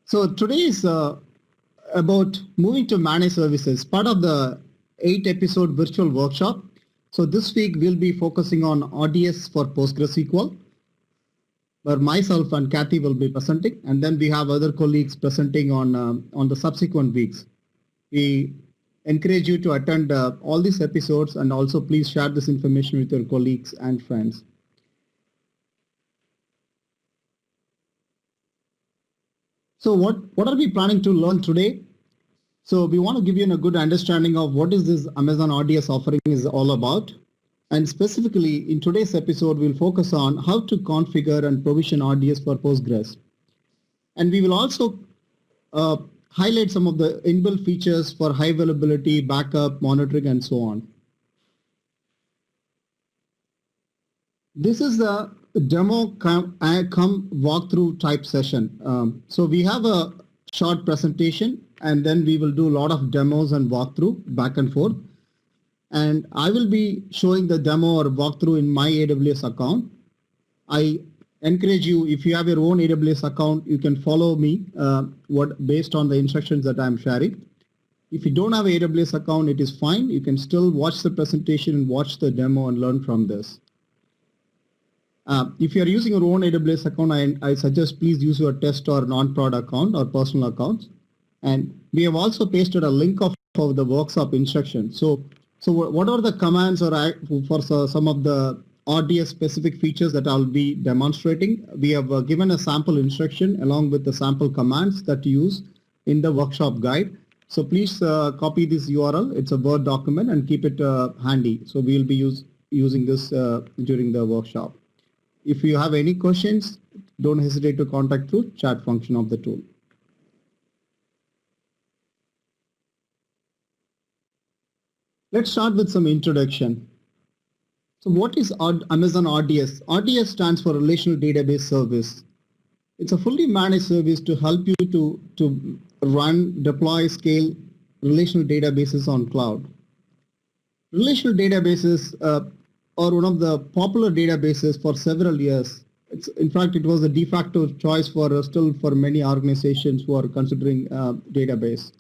So today is about moving to managed services, part of the 8-episode virtual workshop. So this week we'll be focusing on RDS for PostgreSQL, where myself and Kathy will be presenting, and then we have other colleagues presenting on the subsequent weeks. We encourage you to attend all these episodes, and also please share this information with your colleagues and friends. So what are we planning to learn today? So we want to give you a good understanding of what is this Amazon RDS offering is all about. And specifically in today's episode, we'll focus on how to configure and provision RDS for Postgres. And we will also highlight some of the inbuilt features for high availability, backup, monitoring, and so on. This is a demo come walkthrough type session. So we have a short presentation, and then we will do a lot of demos and walkthrough back and forth. And I will be showing the demo or walkthrough in my AWS account. I encourage you, if you have your own AWS account, you can follow me based on the instructions that I'm sharing. If you don't have an AWS account, it is fine. You can still watch the presentation and watch the demo and learn from this. If you're using your own AWS account, I suggest please use your test or non-prod account or personal accounts. And we have also pasted a link of the workshop instructions. So what are the commands or for some of the RDS specific features that I'll be demonstrating? We have given a sample instruction along with the sample commands that you use in the workshop guide. So please copy this URL. It's a Word document and keep it handy. So we'll be using this during the workshop. If you have any questions, don't hesitate to contact through chat function of the tool. Let's start with some introduction. So what is Amazon RDS? RDS stands for Relational Database Service. It's a fully managed service to help you to run, deploy, scale relational databases on cloud. Relational databases are one of the popular databases for several years. In fact, it was the de facto choice for many organizations who are considering database.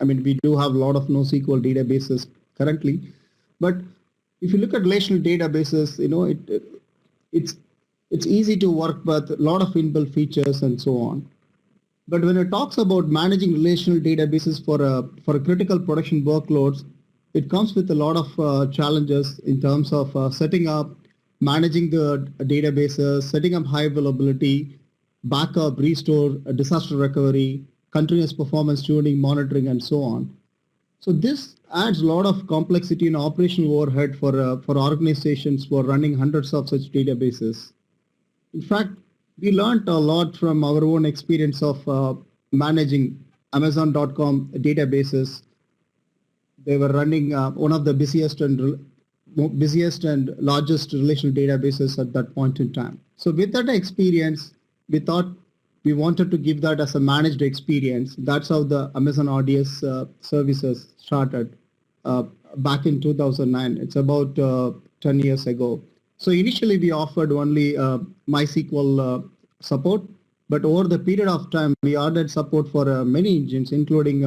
I mean, we do have a lot of NoSQL databases currently, but if you look at relational databases, you know, it's easy to work with a lot of inbuilt features and so on. But when it talks about managing relational databases for critical production workloads, it comes with a lot of challenges in terms of setting up, managing the databases, setting up high availability, backup, restore, disaster recovery, continuous performance tuning, monitoring, and so on. So this adds a lot of complexity and operational overhead for organizations who are running hundreds of such databases. In fact, we learned a lot from our own experience of managing Amazon.com databases. They were running one of the busiest and largest relational databases at that point in time. So with that experience, we thought we wanted to give that as a managed experience. That's how the Amazon RDS services started back in 2009. It's about 10 years ago. So initially we offered only MySQL support, but over the period of time, we added support for many engines, including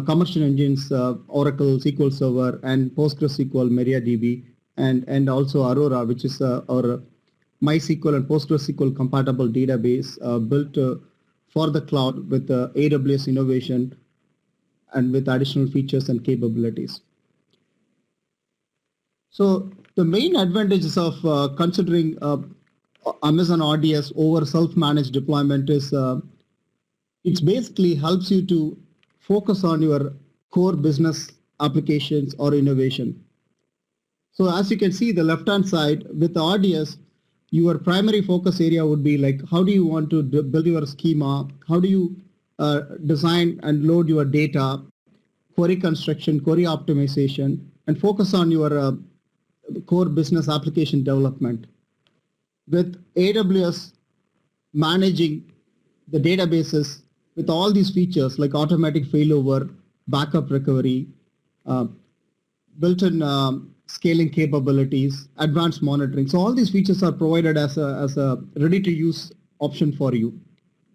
commercial engines, Oracle, SQL Server, and PostgreSQL, MariaDB, and also Aurora, which is our MySQL and PostgreSQL compatible database built for the cloud with AWS innovation and with additional features and capabilities. So the main advantages of considering Amazon RDS over self-managed deployment is it basically helps you to focus on your core business applications or innovation. So as you can see, the left-hand side with the RDS, your primary focus area would be like, how do you want to build your schema? How do you design and load your data, query construction, query optimization, and focus on your core business application development. With AWS managing the databases with all these features like automatic failover, backup recovery, built-in scaling capabilities, advanced monitoring. So all these features are provided as a ready-to-use option for you.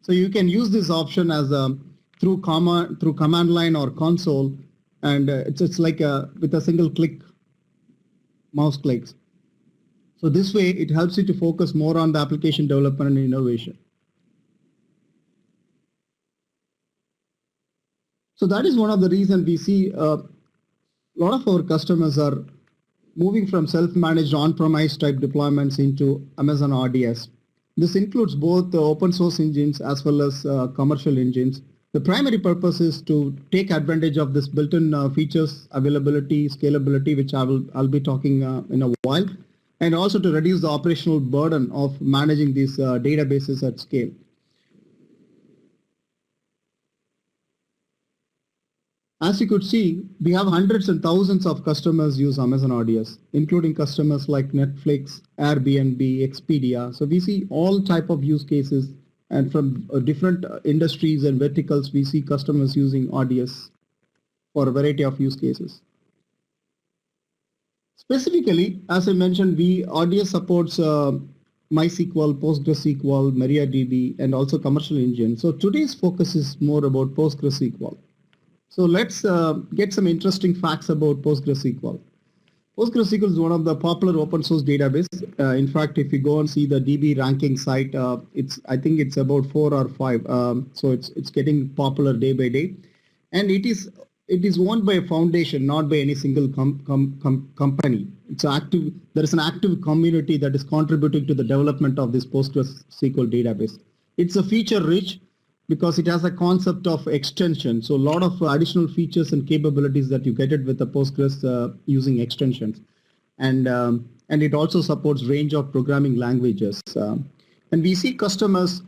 So you can use this option as a through command line or console, and it's like with a single click, mouse clicks. So this way it helps you to focus more on the application development and innovation. So that is one of the reasons we see a lot of our customers are moving from self-managed on-premise type deployments into Amazon RDS. This includes both the open source engines as well as commercial engines. The primary purpose is to take advantage of this built-in features, availability, scalability, which I'll be talking in a while, and also to reduce the operational burden of managing these databases at scale. As you could see, we have hundreds and thousands of customers use Amazon RDS, including customers like Netflix, Airbnb, Expedia. So we see all type of use cases, and from different industries and verticals, we see customers using RDS for a variety of use cases. Specifically, as I mentioned, RDS supports MySQL, PostgreSQL, MariaDB, and also commercial engine. So today's focus is more about PostgreSQL. So let's get some interesting facts about PostgreSQL. PostgreSQL is one of the popular open source database. In fact, if you go and see the DB ranking site, I think it's about 4 or 5. So it's getting popular day by day, and it is owned by a foundation, not by any single company. It's active. There is an active community that is contributing to the development of this PostgreSQL database. It's a feature rich, because it has a concept of extension. So a lot of additional features and capabilities that you get it with the Postgres using extensions. And it also supports range of programming languages. And we see customers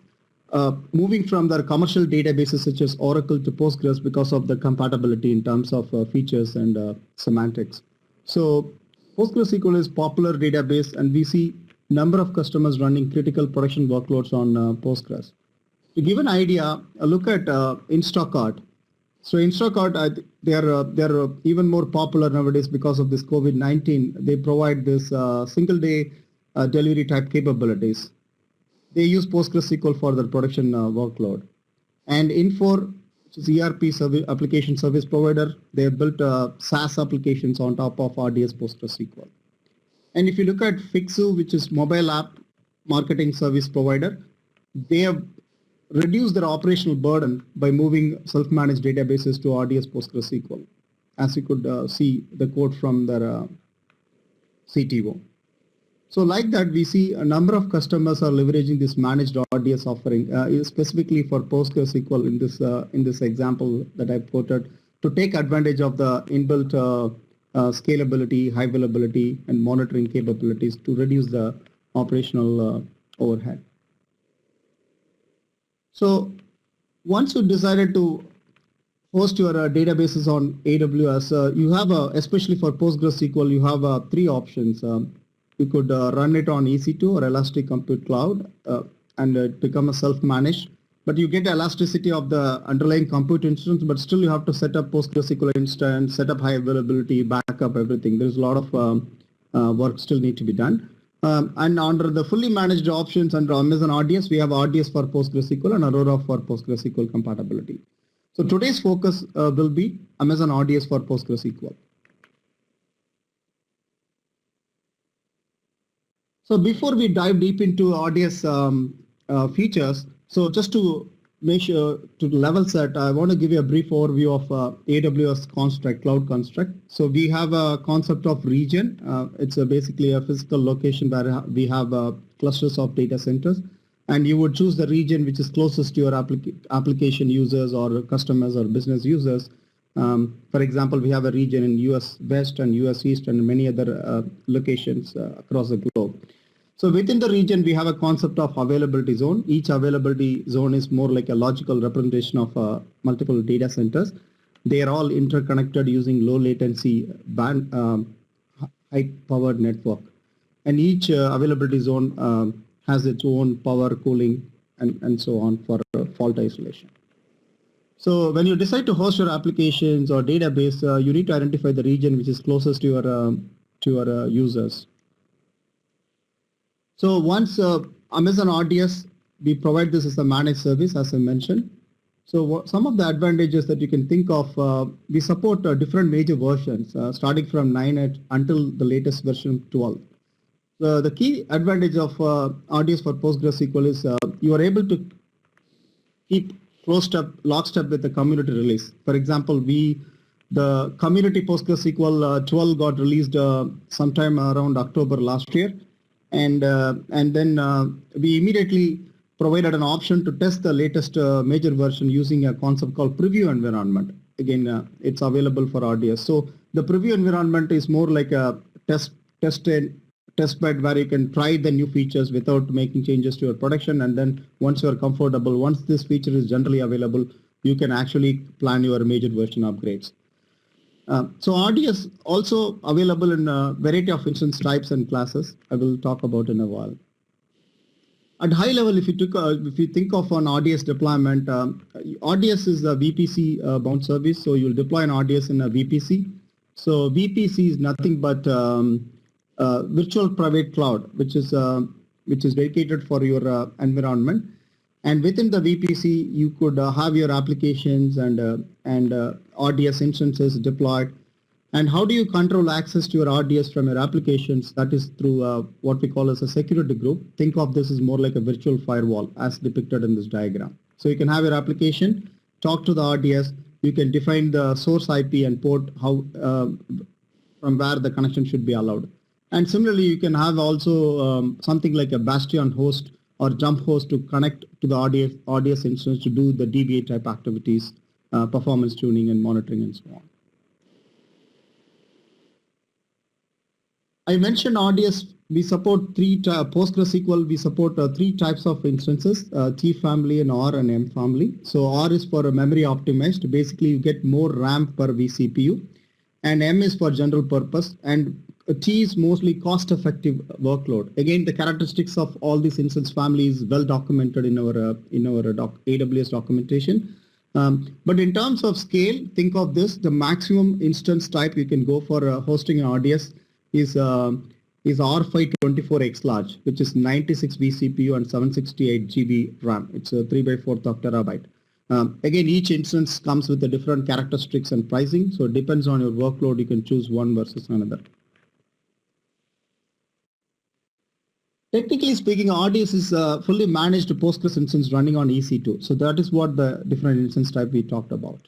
moving from their commercial databases such as Oracle to Postgres because of the compatibility in terms of features and semantics. So PostgreSQL is popular database, and we see number of customers running critical production workloads on Postgres. To give an idea, a look at Instacart. So Instacart, they're even more popular nowadays because of this COVID-19. They provide this single day delivery type capabilities. They use PostgreSQL for their production workload. And Infor, which is ERP application service provider, they have built SaaS applications on top of RDS PostgreSQL. And if you look at Fixu, which is mobile app marketing service provider, they have reduce their operational burden by moving self-managed databases to RDS PostgreSQL, as you could see the quote from their CTO. So like that, we see a number of customers are leveraging this managed RDS offering, specifically for PostgreSQL in this example that I quoted, to take advantage of the inbuilt scalability, high availability, and monitoring capabilities to reduce the operational overhead. So once you decided to host your databases on AWS, you have, especially for PostgreSQL, you have 3 options. You could run it on EC2 or Elastic Compute Cloud and become a self-managed. But you get elasticity of the underlying compute instance, but still you have to set up PostgreSQL instance, set up high availability, backup, everything. There's a lot of work still need to be done. And under the fully managed options under Amazon RDS, we have RDS for PostgreSQL and Aurora for PostgreSQL compatibility. So today's focus will be Amazon RDS for PostgreSQL. So before we dive deep into RDS features, so just to make sure to level set, I want to give you a brief overview of AWS construct, cloud construct. So we have a concept of region. It's basically a physical location where we have clusters of data centers, and you would choose the region which is closest to your application users or customers or business users. For example, we have a region in US West and US East and many other locations across the globe. So within the region, we have a concept of availability zone. Each availability zone is more like a logical representation of multiple data centers. They are all interconnected using low latency high powered network. And each availability zone has its own power, cooling, and so on for fault isolation. So when you decide to host your applications or database, you need to identify the region which is closest to your your users. So once Amazon RDS, we provide this as a managed service, as I mentioned. So some of the advantages that you can think of, we support different major versions, starting from 9 until the latest version 12. The key advantage of RDS for PostgreSQL is you are able to keep lockstep with the community release. For example, the community PostgreSQL 12 got released sometime around October last year, and then we immediately provided an option to test the latest major version using a concept called preview environment. Again, it's available for RDS. So the preview environment is more like a test bed where you can try the new features without making changes to your production, and then once you are comfortable, once this feature is generally available, you can actually plan your major version upgrades. So RDS also available in a variety of instance types and classes. I will talk about in a while. At high level, if you think of an RDS deployment, RDS is a VPC bound service, so you'll deploy an RDS in a VPC. So VPC is nothing but virtual private cloud, which is dedicated for your environment. And within the VPC, you could have your applications and RDS instances deployed. And how do you control access to your RDS from your applications? That is through what we call as a security group. Think of this as more like a virtual firewall as depicted in this diagram. So you can have your application, talk to the RDS, you can define the source IP and port from where the connection should be allowed. And similarly, you can have also something like a Bastion host or jump host to connect to the RDS instance to do the DBA type activities, performance tuning and monitoring and so on. I mentioned RDS, we support PostgreSQL, we support 3 types of instances, T family and R and M family. So R is for memory optimized. Basically, you get more RAM per vCPU. And M is for general purpose. And T is mostly cost-effective workload. Again, the characteristics of all these instance families well documented in our AWS documentation. But in terms of scale, think of this: the maximum instance type you can go for hosting an RDS is R5 24x large, which is 96 vCPU and 768 GB RAM. It's a 3/4 of terabyte. Again, each instance comes with a different characteristics and pricing, so it depends on your workload. You can choose one versus another. Technically speaking, RDS is a fully managed Postgres instance running on EC2. So that is what the different instance type we talked about.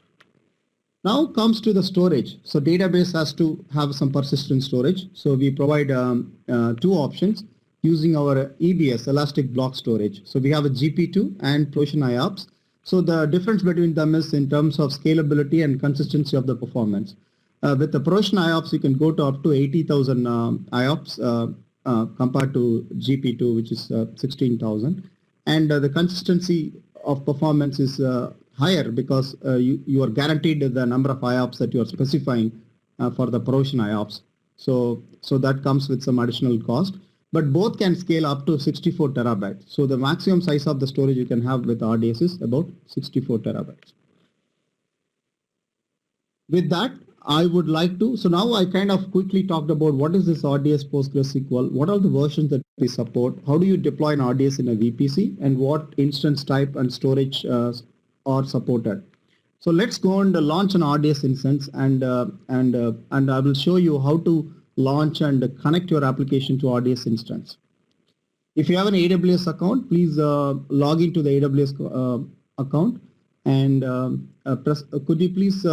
Now comes to the storage. So database has to have some persistent storage. So we provide 2 options using our EBS, Elastic Block Storage. So we have a GP2 and Provision IOPS. So the difference between them is in terms of scalability and consistency of the performance. With the Provision IOPS, you can go to up to 80,000 IOPS compared to GP2, which is 16,000. And the consistency of performance is higher because you are guaranteed the number of IOPS that you are specifying for the Provision IOPS. So that comes with some additional cost. But both can scale up to 64 terabytes. So the maximum size of the storage you can have with RDS is about 64 terabytes. With that, I would like to, so now I kind of quickly talked about what is this RDS PostgreSQL, what are the versions that we support, how do you deploy an RDS in a VPC, and what instance type and storage are supported. So let's go and launch an RDS instance, and I will show you how to launch and connect your application to RDS instance. If you have an AWS account, please log into the AWS account and could you please,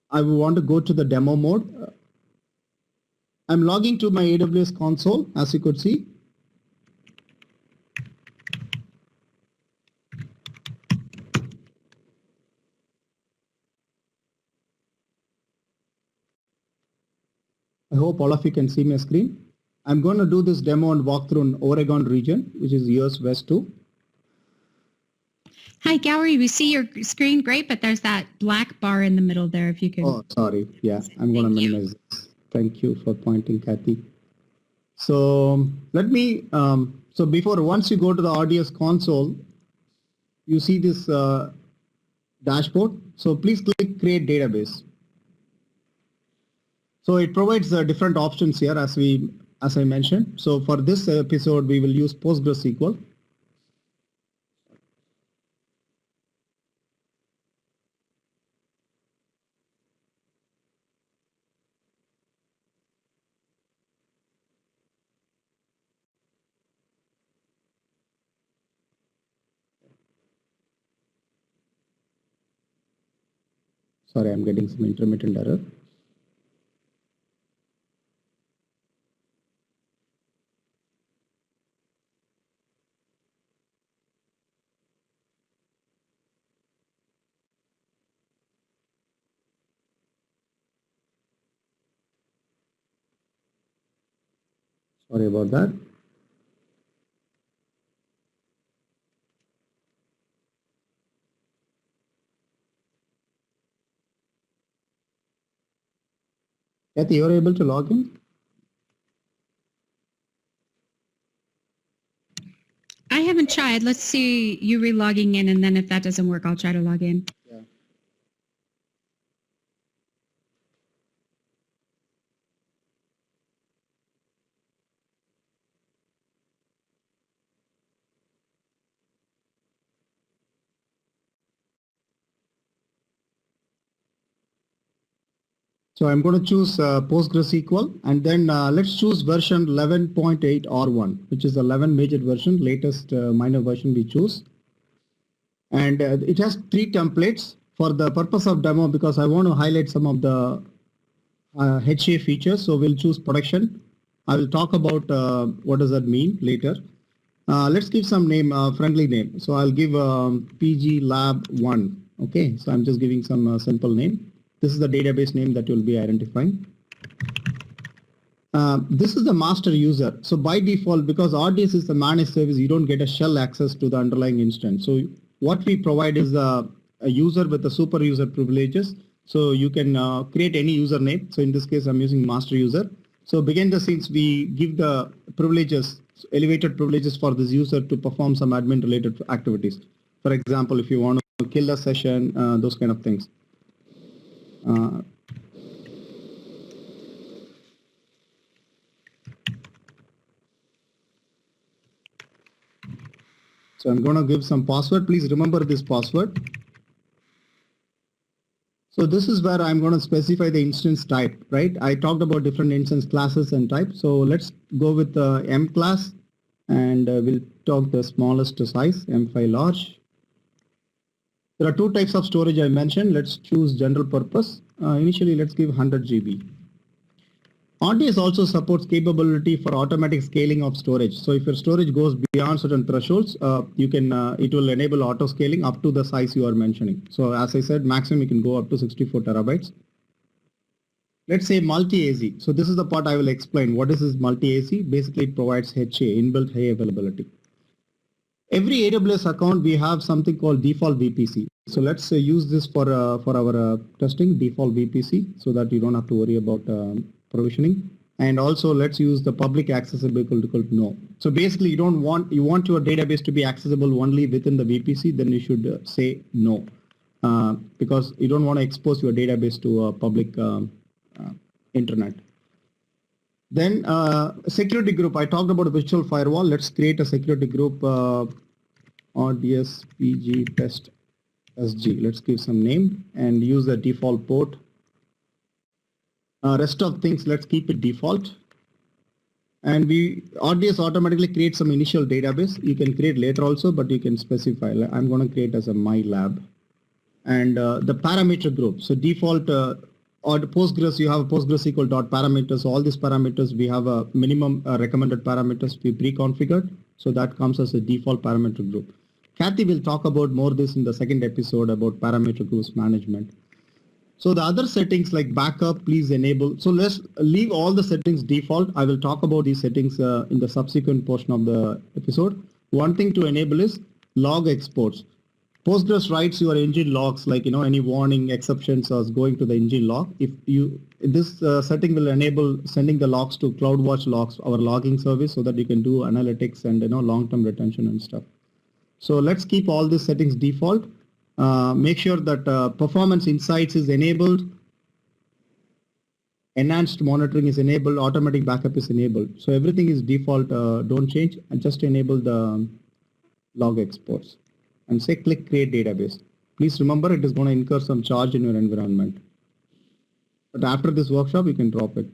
I want to go to the demo mode. I'm logging to my AWS console, as you could see. I hope all of you can see my screen. I'm going to do this demo and walk through an Oregon region, which is US West 2. Hi, Gowrie. We see your screen great, but there's that black bar in the middle there. If you can. Oh, sorry. Yeah, I'm going to minimize this. Thank you for pointing, Kathy. So let me, once you go to the RDS console, you see this dashboard. So please click Create Database. So it provides different options here as I mentioned. So for this episode, we will use PostgreSQL. Sorry, I'm getting some intermittent error. Sorry about that. Kathy, you're able to log in? I haven't tried. Let's see you re-logging in, and then if that doesn't work, I'll try to log in. Yeah. So I'm going to choose PostgreSQL, and then let's choose version 11.8 R1, which is the 11 major version, latest minor version we choose. And it has 3 templates for the purpose of demo, because I want to highlight some of the HA features. So we'll choose production. I will talk about what does that mean later. Let's give some name, friendly name. So I'll give PG Lab 1. Okay, so I'm just giving some simple name. This is the database name that you'll be identifying. This is the master user. So by default, because RDS is the managed service, you don't get a shell access to the underlying instance. So what we provide is a user with the super user privileges. So you can create any username. So in this case, I'm using master user. So behind the scenes, we give the privileges, elevated privileges for this user to perform some admin related activities. For example, if you want to kill a session, those kind of things. So I'm going to give some password. Please remember this password. So this is where I'm going to specify the instance type, right? I talked about different instance classes and types. So let's go with the M class, and we'll talk the smallest size, M5 large. There are 2 types of storage I mentioned. Let's choose general purpose. Initially, let's give 100 GB. RDS also supports capability for automatic scaling of storage. So if your storage goes beyond certain thresholds, you can it will enable auto scaling up to the size you are mentioning. So as I said, maximum you can go up to 64 terabytes. Let's say multi-AZ. So this is the part I will explain. What is this multi-AZ? Basically, it provides HA, inbuilt high availability. Every AWS account, we have something called default VPC. So let's use this for our testing, default VPC, so that you don't have to worry about provisioning. And also let's use the public accessible equal to no. So basically you want your database to be accessible only within the VPC, then you should say no, because you don't want to expose your database to a public internet. Then security group, I talked about a virtual firewall. Let's create a security group, RDS PG test SG. Let's give some name and use the default port. Rest of things, let's keep it default. And RDS automatically creates some initial database. You can create later also, but you can specify. I'm going to create as a my lab. And the parameter group. So default or Postgres, you have a PostgreSQL.parameters. All these parameters, we have a minimum recommended parameters we pre-configured. So that comes as a default parameter group. Kathy will talk about more this in the second episode about parameter groups management. So the other settings like backup, please enable. So let's leave all the settings default. I will talk about these settings in the subsequent portion of the episode. One thing to enable is log exports. Postgres writes your engine logs, like any warning, exceptions or going to the engine log. If this setting will enable sending the logs to CloudWatch Logs, our logging service, so that you can do analytics and long-term retention and stuff. So let's keep all these settings default. Make sure that performance insights is enabled. enhanced monitoring is enabled, automatic backup is enabled. So everything is default, don't change, and just enable the log exports and say click create database. Please remember it is going to incur some charge in your environment. But after this workshop, you can drop it.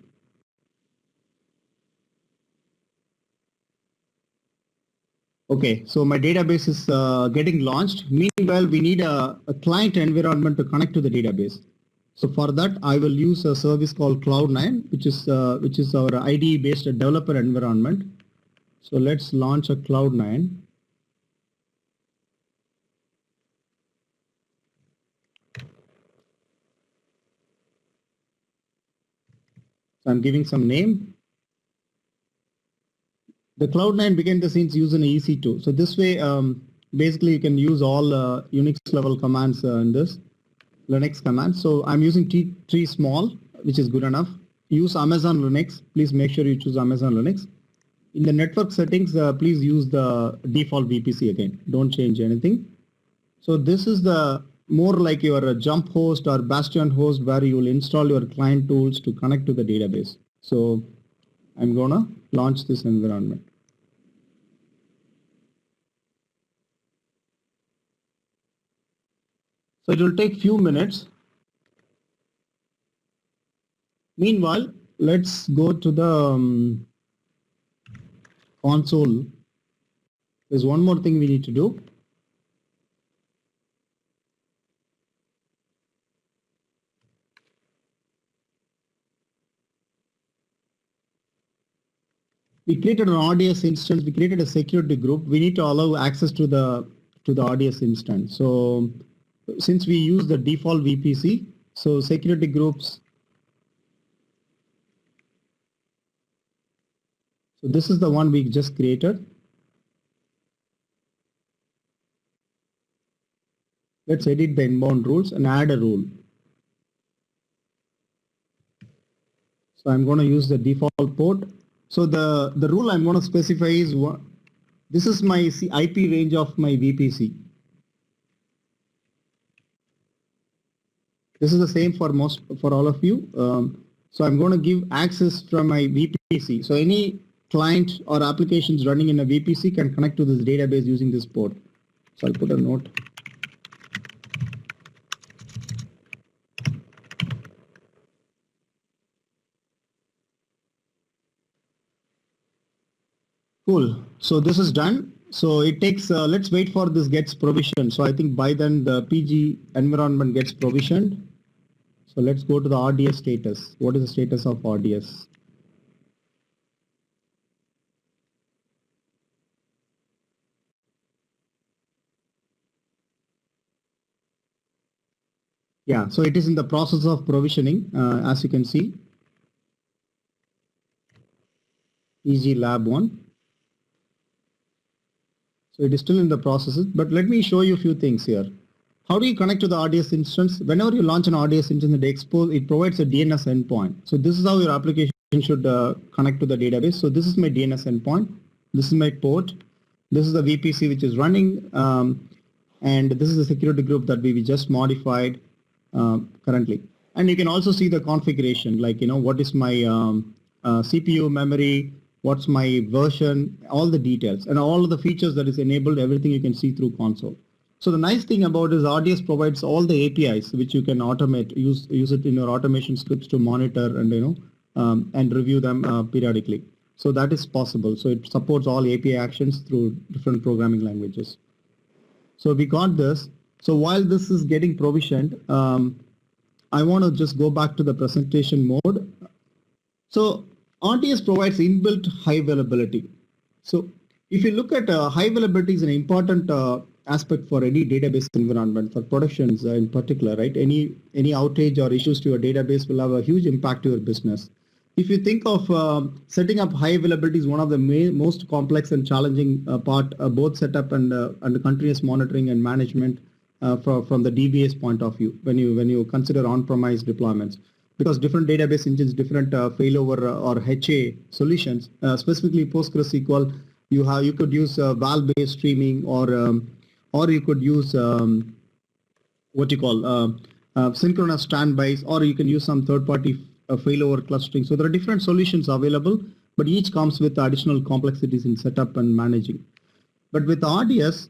Okay, so my database is getting launched. Meanwhile, we need a client environment to connect to the database. So for that, I will use a service called Cloud9, which is our IDE-based developer environment. So let's launch a Cloud9. So I'm giving some name. The Cloud9 behind the scenes using EC2. So this way, basically you can use all Unix level commands in this Linux commands. So I'm using T3 small, which is good enough. Use Amazon Linux. Please make sure you choose Amazon Linux. In the network settings, please use the default VPC again. Don't change anything. So this is the more like your jump host or bastion host where you will install your client tools to connect to the database. So I'm gonna launch this environment. So it will take few minutes. Meanwhile, let's go to the console. There's one more thing we need to do. We created an RDS instance. We created a security group. We need to allow access to the RDS instance. So since we use the default VPC, so security groups. So this is the one we just created. Let's edit the inbound rules and add a rule. So I'm going to use the default port. So the rule I'm going to specify is this is my IP range of my VPC. This is the same for all of you. So I'm going to give access from my VPC. So any client or applications running in a VPC can connect to this database using this port. So I'll put a note. Cool. So this is done. So it takes, let's wait for this gets provisioned. So I think by then the PG environment gets provisioned. So let's go to the RDS status. What is the status of RDS? Yeah, so it is in the process of provisioning, as you can see. EG Lab 1. So it is still in the processes, but let me show you a few things here. How do you connect to the RDS instance? Whenever you launch an RDS instance, it provides a DNS endpoint. So this is how your application should connect to the database. So this is my DNS endpoint. This is my port. This is the VPC which is running. And this is the security group that we just modified currently. And you can also see the configuration, like, what is my CPU memory, what's my version, all the details, and all of the features that is enabled, everything you can see through console. So the nice thing about is RDS provides all the APIs which you can automate, use it in your automation scripts to monitor and and review them periodically. So that is possible. So it supports all API actions through different programming languages. So we got this. So while this is getting provisioned, I want to just go back to the presentation mode. So RDS provides inbuilt high availability. So if you look at high availability is an important aspect for any database environment, for productions in particular, right? Any outage or issues to your database will have a huge impact to your business. If you think of setting up high availability is one of the most complex and challenging part, both setup and continuous monitoring and management from the DBA's point of view when you consider on-premise deployments. Because different database engines, different failover or HA solutions, specifically PostgreSQL, you could use Val-based streaming or you could use synchronous standbys, or you can use some third-party failover clustering. So there are different solutions available, but each comes with additional complexities in setup and managing. But with RDS,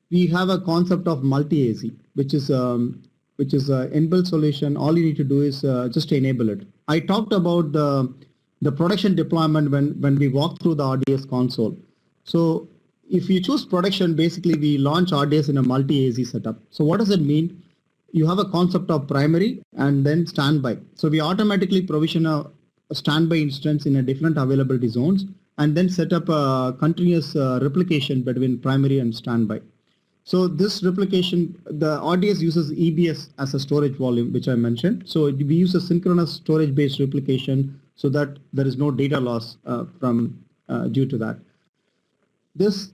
we have a concept of multi-AZ, which is an inbuilt solution. All you need to do is just enable it. I talked about the production deployment when we walk through the RDS console. So if you choose production, basically we launch RDS in a multi-AZ setup. So what does it mean? You have a concept of primary and then standby. So we automatically provision a standby instance in a different availability zones and then set up a continuous replication between primary and standby. So this replication, the RDS uses EBS as a storage volume, which I mentioned. So we use a synchronous storage-based replication so that there is no data loss due to that. This,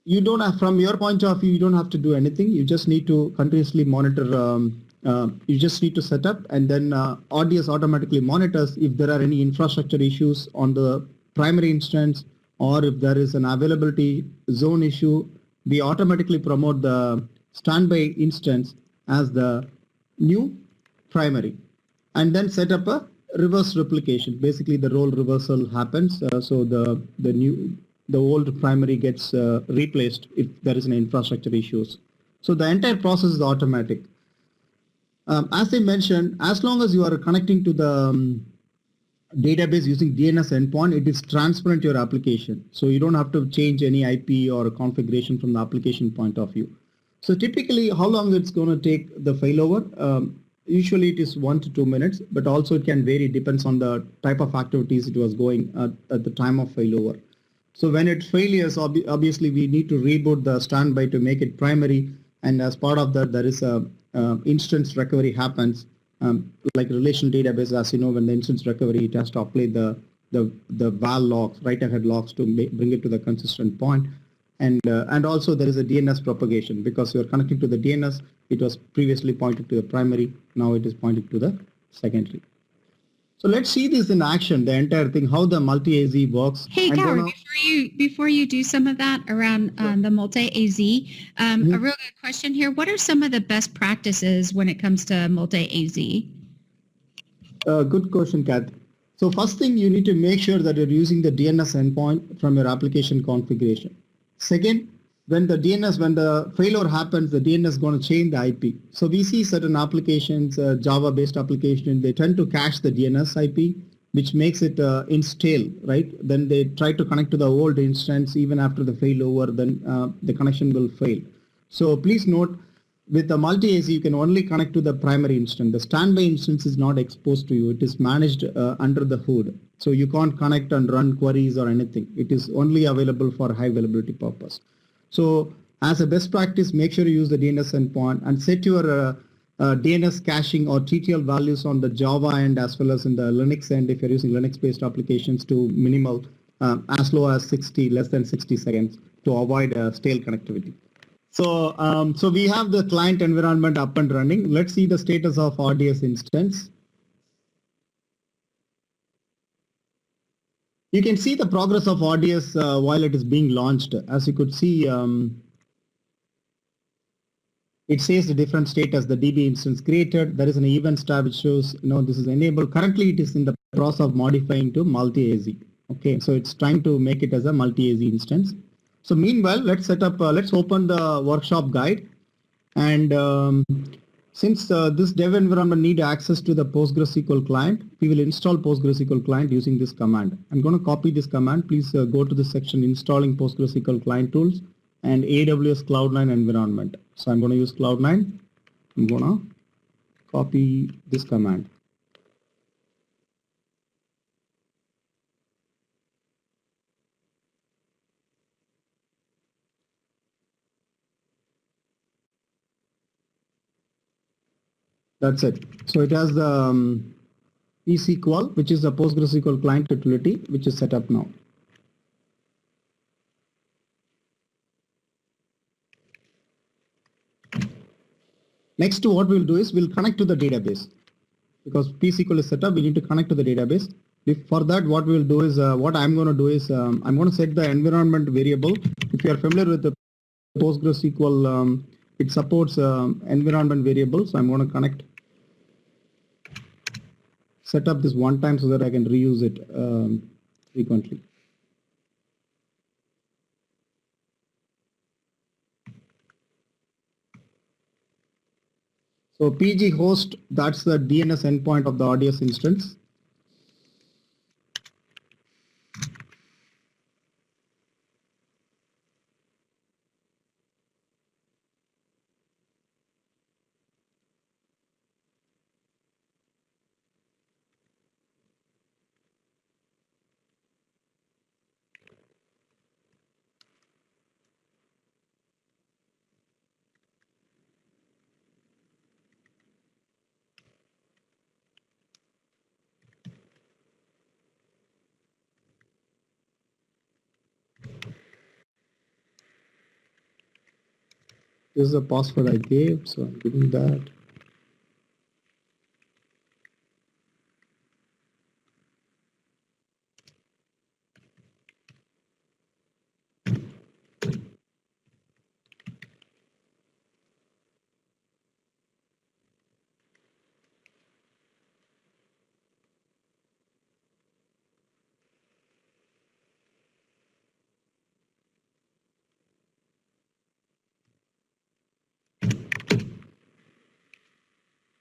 you don't have, from your point of view, you don't have to do anything. You just need to continuously monitor. You just need to set up, and then RDS automatically monitors if there are any infrastructure issues on the primary instance, or if there is an availability zone issue. We automatically promote the standby instance as the new primary, and then set up a reverse replication. Basically, the role reversal happens. So the old primary gets replaced if there is an infrastructure issues. So the entire process is automatic. As I mentioned, as long as you are connecting to the database using DNS endpoint, it is transparent to your application. So you don't have to change any IP or configuration from the application point of view. So typically, how long it's going to take the failover? Usually it is 1 to 2 minutes, but also it can vary, depends on the type of activities it was going at the time of failover. So when it fails, obviously we need to reboot the standby to make it primary, and as part of that, there is a instance recovery happens. Like relational database, as you know, when the instance recovery, it has to apply the val logs, write-ahead logs to bring it to the consistent point. And also there is a DNS propagation, because you're connecting to the DNS. It was previously pointed to the primary. Now it is pointing to the secondary. So let's see this in action, the entire thing, how the multi-AZ works. Hey, Gowri, before you do some of that around the multi-AZ, a real good question here. What are some of the best practices when it comes to multi-AZ? Good question, Kathy. So first thing, you need to make sure that you're using the DNS endpoint from your application configuration. Second, when the failure happens, the DNS is going to change the IP. So we see certain applications, Java-based applications, they tend to cache the DNS IP, which makes it install, right? Then they try to connect to the old instance even after the failover, then the connection will fail. So please note, with the multi-AZ, you can only connect to the primary instance. The standby instance is not exposed to you. It is managed under the hood. So you can't connect and run queries or anything. It is only available for high availability purpose. So as a best practice, make sure you use the DNS endpoint and set your DNS caching or TTL values on the Java end as well as in the Linux end, if you're using Linux-based applications, to minimal, as low as 60, less than 60 seconds, to avoid stale connectivity. So, so we have the client environment up and running. Let's see the status of RDS instance. You can see the progress of RDS while it is being launched. As you could see, it says the different status, the DB instance created. There is an events tab which shows, this is enabled. Currently, it is in the process of modifying to multi-AZ. Okay, so it's trying to make it as a multi-AZ instance. So meanwhile, let's open the workshop guide. And since this dev environment need access to the PostgreSQL client, we will install PostgreSQL client using this command. I'm going to copy this command. Please go to the section installing PostgreSQL client tools and AWS Cloud9 environment. So I'm going to use Cloud9. I'm going to copy this command. That's it. So it has the pSQL, which is the PostgreSQL client utility, which is set up now. Next, what we'll do is we'll connect to the database. Because pSQL is set up, we need to connect to the database. For that, what we'll do is, what I'm going to do is, I'm going to set the environment variable. If you are familiar with the PostgreSQL, it supports environment variable. So I'm going to connect set up this one time so that I can reuse it frequently. So PG host, that's the DNS endpoint of the RDS instance. This is the password I gave, so I'm giving that.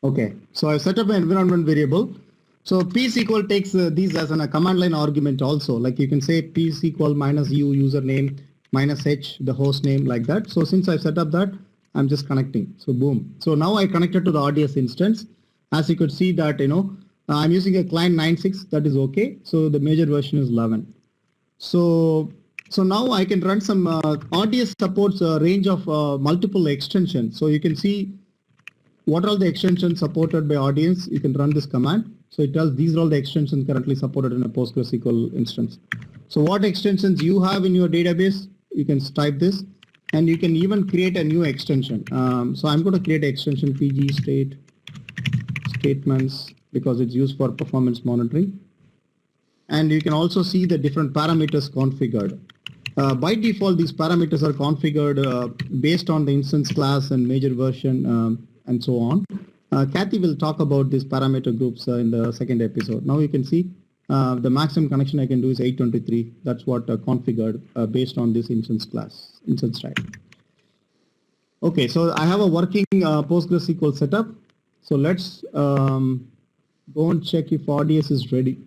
Okay, so I set up an environment variable. So psql takes these as a command line argument also. Like you can say psql minus u username minus h the host name like that. So since I set up that, I'm just connecting. So boom. So now I connected to the RDS instance. As you could see that I'm using a client 9.6. That is okay. So the major version is 11. So now I can run some RDS supports a range of multiple extensions. So you can see what are all the extensions supported by audience. You can run this command. So it tells these are all the extensions currently supported in a PostgreSQL instance. So what extensions you have in your database, you can type this, and you can even create a new extension. So I'm going to create an extension PG statements because it's used for performance monitoring. And you can also see the different parameters configured. By default, these parameters are configured based on the instance class and major version and so on. Kathy will talk about these parameter groups in the second episode. Now you can see the maximum connection I can do is 823. That's what configured based on this instance type. Okay, so I have a working PostgreSQL setup. So let's go and check if RDS is ready.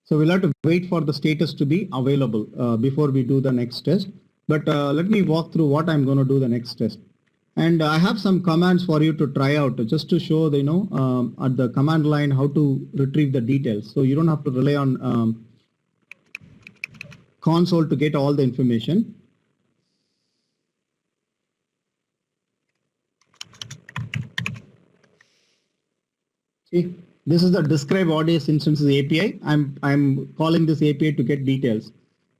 So we'll have to wait for the status to be available before we do the next test. But let me walk through what I'm going to do the next test. And I have some commands for you to try out just to show at the command line how to retrieve the details. So you don't have to rely on console to get all the information. See, this is the describe RDS instances API. I'm calling this API to get details.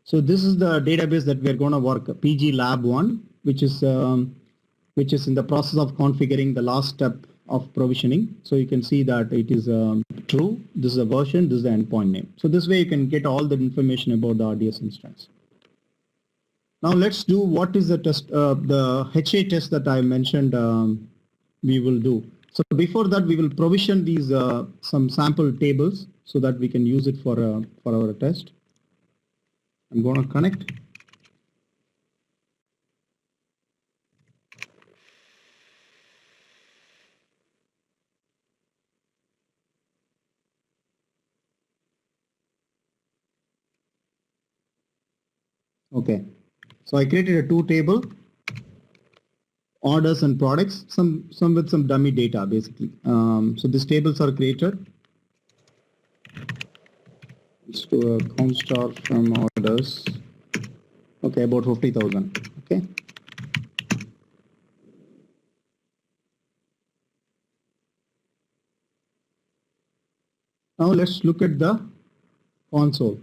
So this is the database that we're going to work, PG Lab 1, which is in the process of configuring the last step of provisioning. So you can see that it is true. This is a version. This is the endpoint name. So this way you can get all the information about the RDS instance. Now let's do what is the test, the HA test that I mentioned we will do. So before that, we will provision these some sample tables so that we can use it for our test. I'm going to connect. Okay, so I created a two table, orders and products, some with some dummy data basically. So these tables are created. Let's do a count star from orders. Okay, about 50,000. Okay. Now let's look at the console.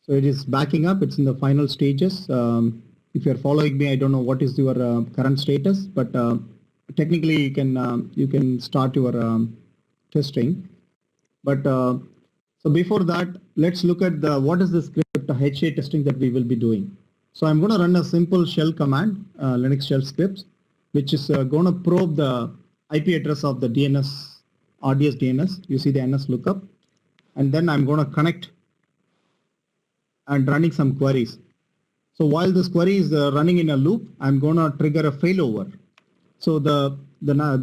So it is backing up. It's in the final stages. If you're following me, I don't know what is your current status, but technically you can start your testing. But so before that, let's look at what is the script HA testing that we will be doing. So I'm going to run a simple shell command, Linux shell script, which is going to probe the IP address of the DNS, RDS DNS. You see the NS lookup. And then I'm going to connect and running some queries. So while this query is running in a loop, I'm going to trigger a failover. So the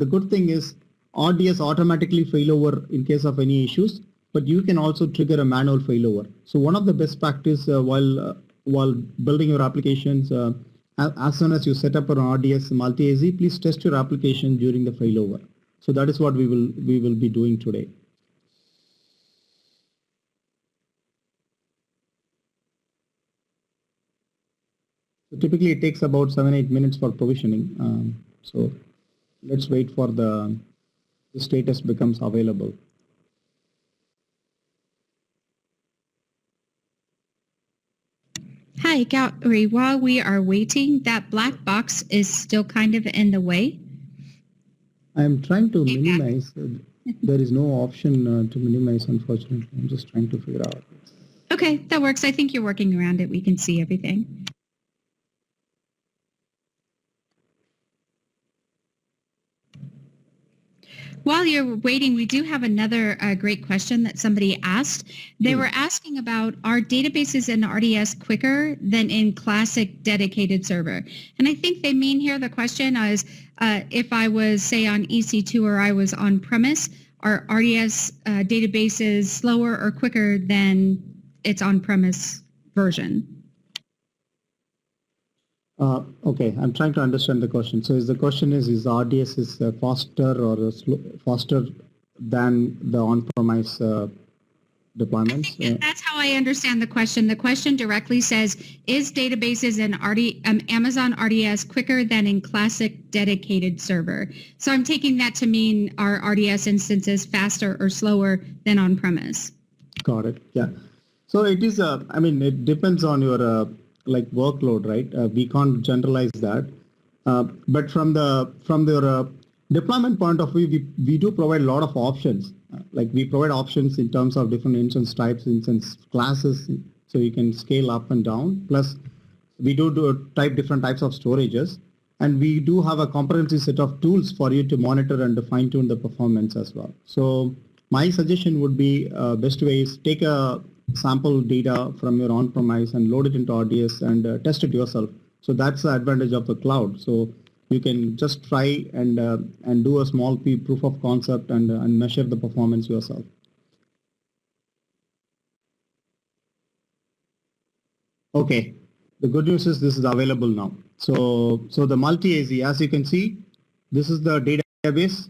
good thing is RDS automatically failover in case of any issues, but you can also trigger a manual failover. So one of the best practice while building your applications, as soon as you set up an RDS multi-AZ, please test your application during the failover. So that is what we will be doing today. So typically it takes about 7-8 minutes for provisioning. So let's wait for the status becomes available. Hi, Gary. While we are waiting, that black box is still kind of in the way. I'm trying to minimize. There is no option to minimize, unfortunately. I'm just trying to figure out. Okay, that works. I think you're working around it. We can see everything. While you're waiting, we do have another great question that somebody asked. They were asking about, are databases in RDS quicker than in classic dedicated server? And I think they mean here the question is, if I was, say, on EC2 or I was on premise, are RDS databases slower or quicker than its on-premise version? Okay, I'm trying to understand the question. So the question is RDS is faster or faster than the on-premise deployments? That's how I understand the question. The question directly says, is databases in Amazon RDS quicker than in classic dedicated server? So I'm taking that to mean are RDS instances faster or slower than on-premise? Got it. Yeah. So it is, I mean, it depends on your like workload, right? We can't generalize that. But from your deployment point of view, we do provide a lot of options. Like we provide options in terms of different instance types, instance classes, so you can scale up and down. Plus, we do different types of storages, and we do have a comprehensive set of tools for you to monitor and to fine-tune the performance as well. So my suggestion would be best way is take a sample data from your on-premise and load it into RDS and test it yourself. So that's the advantage of the cloud. So you can just try and do a small proof of concept and measure the performance yourself. Okay, the good news is this is available now. So the multi-AZ, as you can see, this is the database.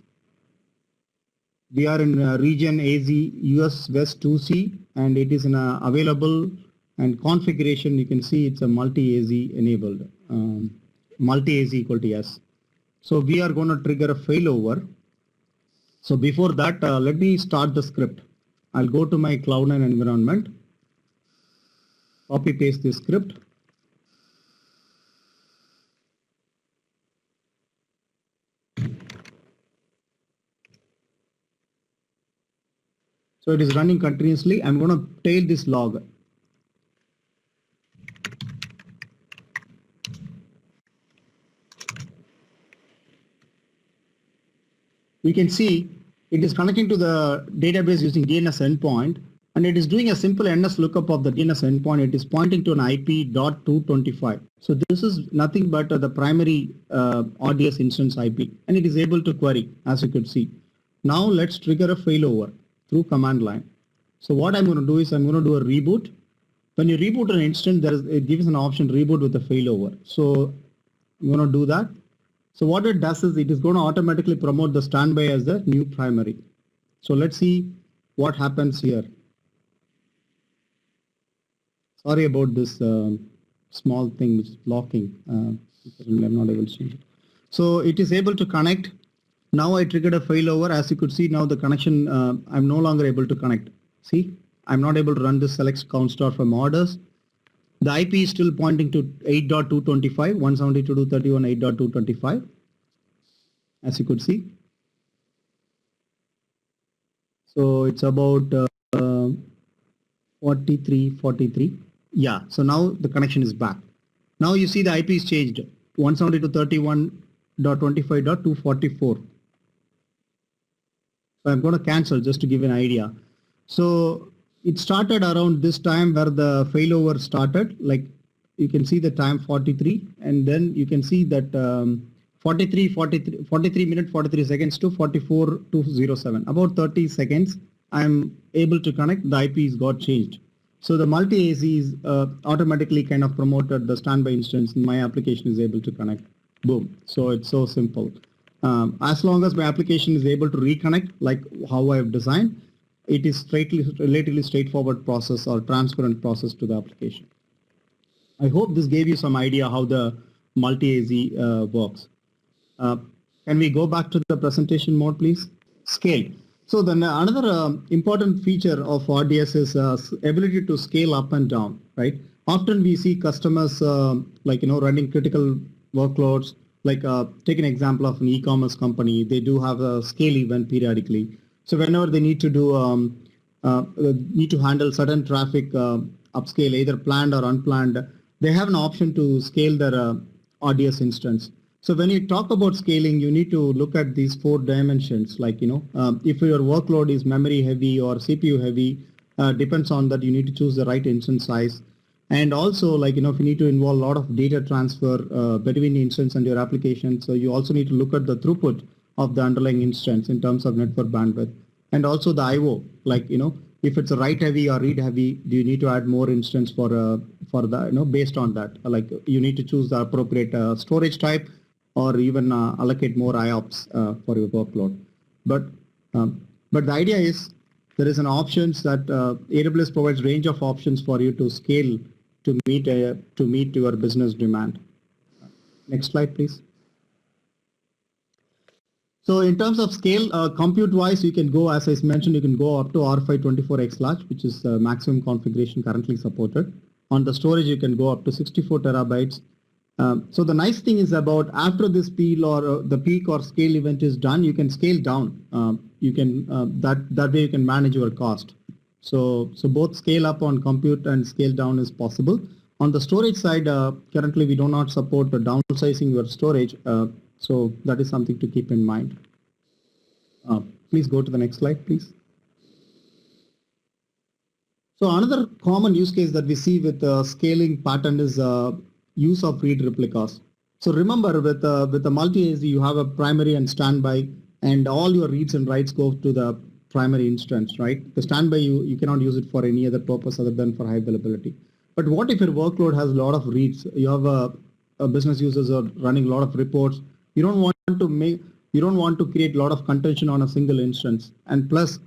We are in region AZ US West 2C, and it is in available and configuration. You can see it's a multi-AZ enabled, multi-AZ equal to yes. So we are going to trigger a failover. So before that, let me start the script. I'll go to my Cloud9 environment, copy paste this script. So it is running continuously. I'm going to tail this log. You can see it is connecting to the database using DNS endpoint, and it is doing a simple NS lookup of the DNS endpoint. It is pointing to an IP.225. So this is nothing but the primary RDS instance IP, and it is able to query, as you could see. Now let's trigger a failover through command line. So what I'm going to do is I'm going to do a reboot. When you reboot an instance, it gives an option reboot with a failover. So I'm going to do that. So what it does is it is going to automatically promote the standby as the new primary. So let's see what happens here. Sorry about this small thing which is blocking. I'm not able to change it. So it is able to connect. Now I triggered a failover. As you could see, now the connection, I'm no longer able to connect. See, I'm not able to run this select count star from orders. The IP is still pointing to 8.225, 172.231, 8.225, as you could see. So it's about 43. Yeah, so now the connection is back. Now you see the IP is changed, 172.31.25.244. So I'm going to cancel just to give an idea. So it started around this time where the failover started, like you can see the time 43, and then you can see that 43 minutes 43 seconds to 44.207, about 30 seconds I'm able to connect, the IPs got changed. So the multi-AZ is automatically kind of promoted the standby instance, and my application is able to connect. Boom. So it's so simple. As long as my application is able to reconnect like how I've designed, it is relatively straightforward process or transparent process to the application. I hope this gave you some idea how the multi-AZ works. Can we go back to the presentation mode, please? Scale. So then another important feature of RDS is ability to scale up and down, right? Often we see customers running critical workloads, like take an example of an e-commerce company. They do have a scale event periodically. So whenever they need to do need to handle certain traffic upscale, either planned or unplanned, they have an option to scale their RDS instance. So when you talk about scaling, you need to look at these 4 dimensions. Like if your workload is memory heavy or CPU heavy, depends on that. You need to choose the right instance size. And also, if you need to involve a lot of data transfer between the instance and your application, so you also need to look at the throughput of the underlying instance in terms of network bandwidth, and also the IO. If it's a write heavy or read heavy, do you need to add more instance for the based on that? Like you need to choose the appropriate storage type, or even allocate more IOPS for your workload. But the idea is there is an options that AWS provides range of options for you to scale to meet your business demand. Next slide, please. So in terms of scale, compute-wise, you can go, as I mentioned, you can go up to R5 24x large, which is the maximum configuration currently supported. On the storage, you can go up to 64 terabytes. So the nice thing is about after this peak or the peak or scale event is done, you can scale down. You can that way you can manage your cost. So both scale up on compute and scale down is possible. On the storage side, currently we do not support the downsizing your storage. So that is something to keep in mind. Please go to the next slide, please. So another common use case that we see with scaling pattern is use of read replicas. So remember, with the multi-AZ, you have a primary and standby, and all your reads and writes go to the primary instance, right? The standby, you cannot use it for any other purpose other than for high availability. But what if your workload has a lot of reads? You have a business users are running a lot of reports. You don't want to create a lot of contention on a single instance. And plus,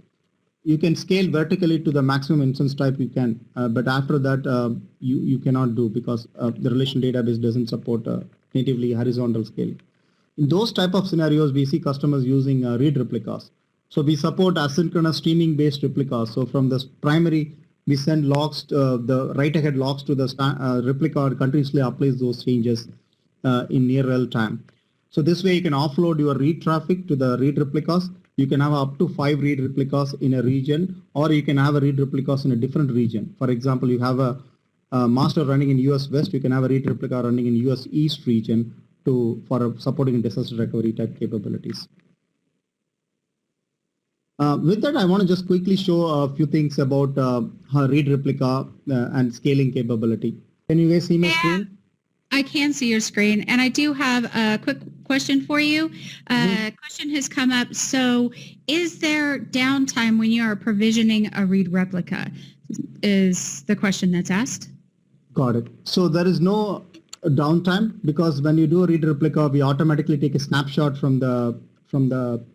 you can scale vertically to the maximum instance type you can, but after that you cannot do, because the relational database doesn't support natively horizontal scaling. In those type of scenarios, we see customers using read replicas. So we support asynchronous streaming based replicas. So from the primary, we send logs, the write ahead logs to the replica, continuously applies those changes in near real time. So this way you can offload your read traffic to the read replicas. You can have up to 5 read replicas in a region, or you can have a read replicas in a different region. For example, you have a master running in US West, you can have a read replica running in US East region for supporting disaster recovery type capabilities. With that, I want to just quickly show a few things about read replica and scaling capability. Can you guys see my screen? I can see your screen, and I do have a quick question for you. Question has come up. So is there downtime when you are provisioning a read replica? Is the question that's asked. Got it. So there is no downtime, because when you do a read replica, we automatically take a snapshot from the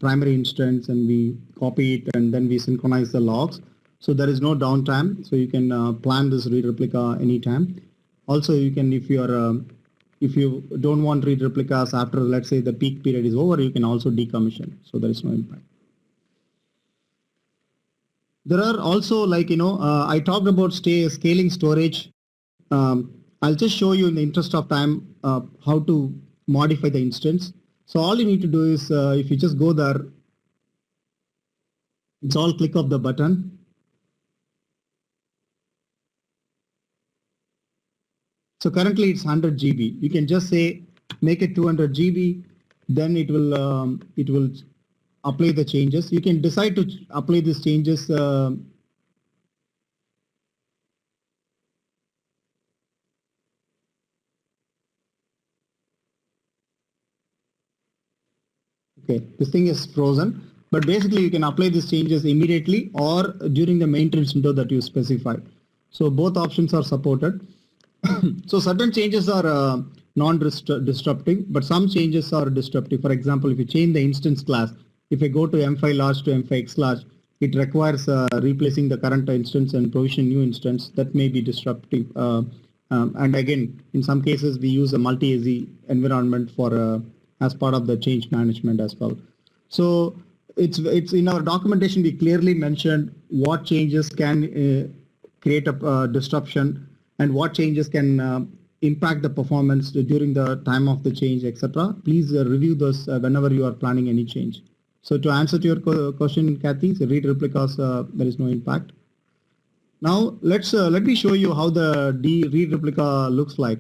primary instance and we copy it, and then we synchronize the logs. So there is no downtime. So you can plan this read replica anytime. Also, you can, if you don't want read replicas after, let's say, the peak period is over, you can also decommission. So there is no impact. There are also, I talked about scaling storage. I'll just show you in the interest of time how to modify the instance. So all you need to do is, if you just go there, it's all click of the button. So currently it's 100 GB. You can just say make it 200 GB, then it will apply the changes. You can decide to apply these changes okay, this thing is frozen, but basically you can apply these changes immediately or during the maintenance window that you specify. So both options are supported. So certain changes are non-disruptive, but some changes are disruptive. For example, if you change the instance class, if I go to M5 large to M5 X large, it requires replacing the current instance and provision new instance. That may be disruptive. And again, in some cases, we use a multi-AZ environment for as part of the change management as well. So it's in our documentation, we clearly mentioned what changes can create a disruption and what changes can impact the performance during the time of the change, etc. Please review those whenever you are planning any change. So to answer to your question, Kathy, so read replicas, there is no impact. Now let me show you how the read replica looks like.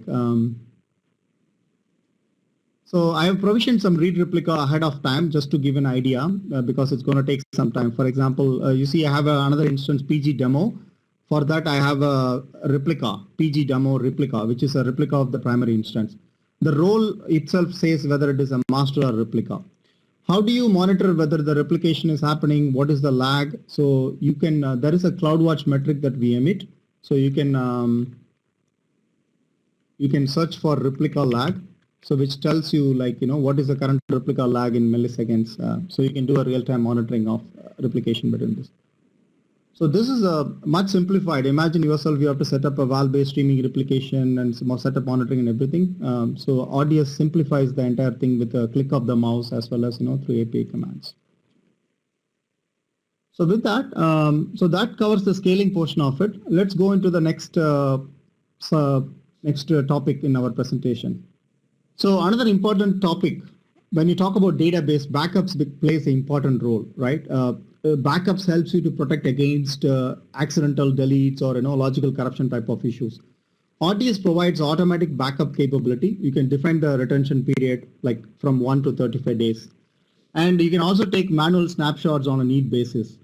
So I have provisioned some read replica ahead of time just to give an idea because it's going to take some time. For example, you see I have another instance PG demo. For that, I have a replica, PG demo replica, which is a replica of the primary instance. The role itself says whether it is a master or replica. How do you monitor whether the replication is happening? What is the lag? So you can, there is a CloudWatch metric that we emit. So you can search for replica lag. So which tells you like, what is the current replica lag in milliseconds. So you can do a real-time monitoring of replication between this. So this is a much simplified. Imagine yourself, you have to set up a valve-based streaming replication and some more setup monitoring and everything. So RDS simplifies the entire thing with a click of the mouse as well as through API commands. So with that, so that covers the scaling portion of it. Let's go into the next topic in our presentation. So another important topic, when you talk about database, backups plays an important role, right? Backups helps you to protect against accidental deletes or logical corruption type of issues. RDS provides automatic backup capability. You can define the retention period like from 1 to 35 days. And you can also take manual snapshots on a need basis.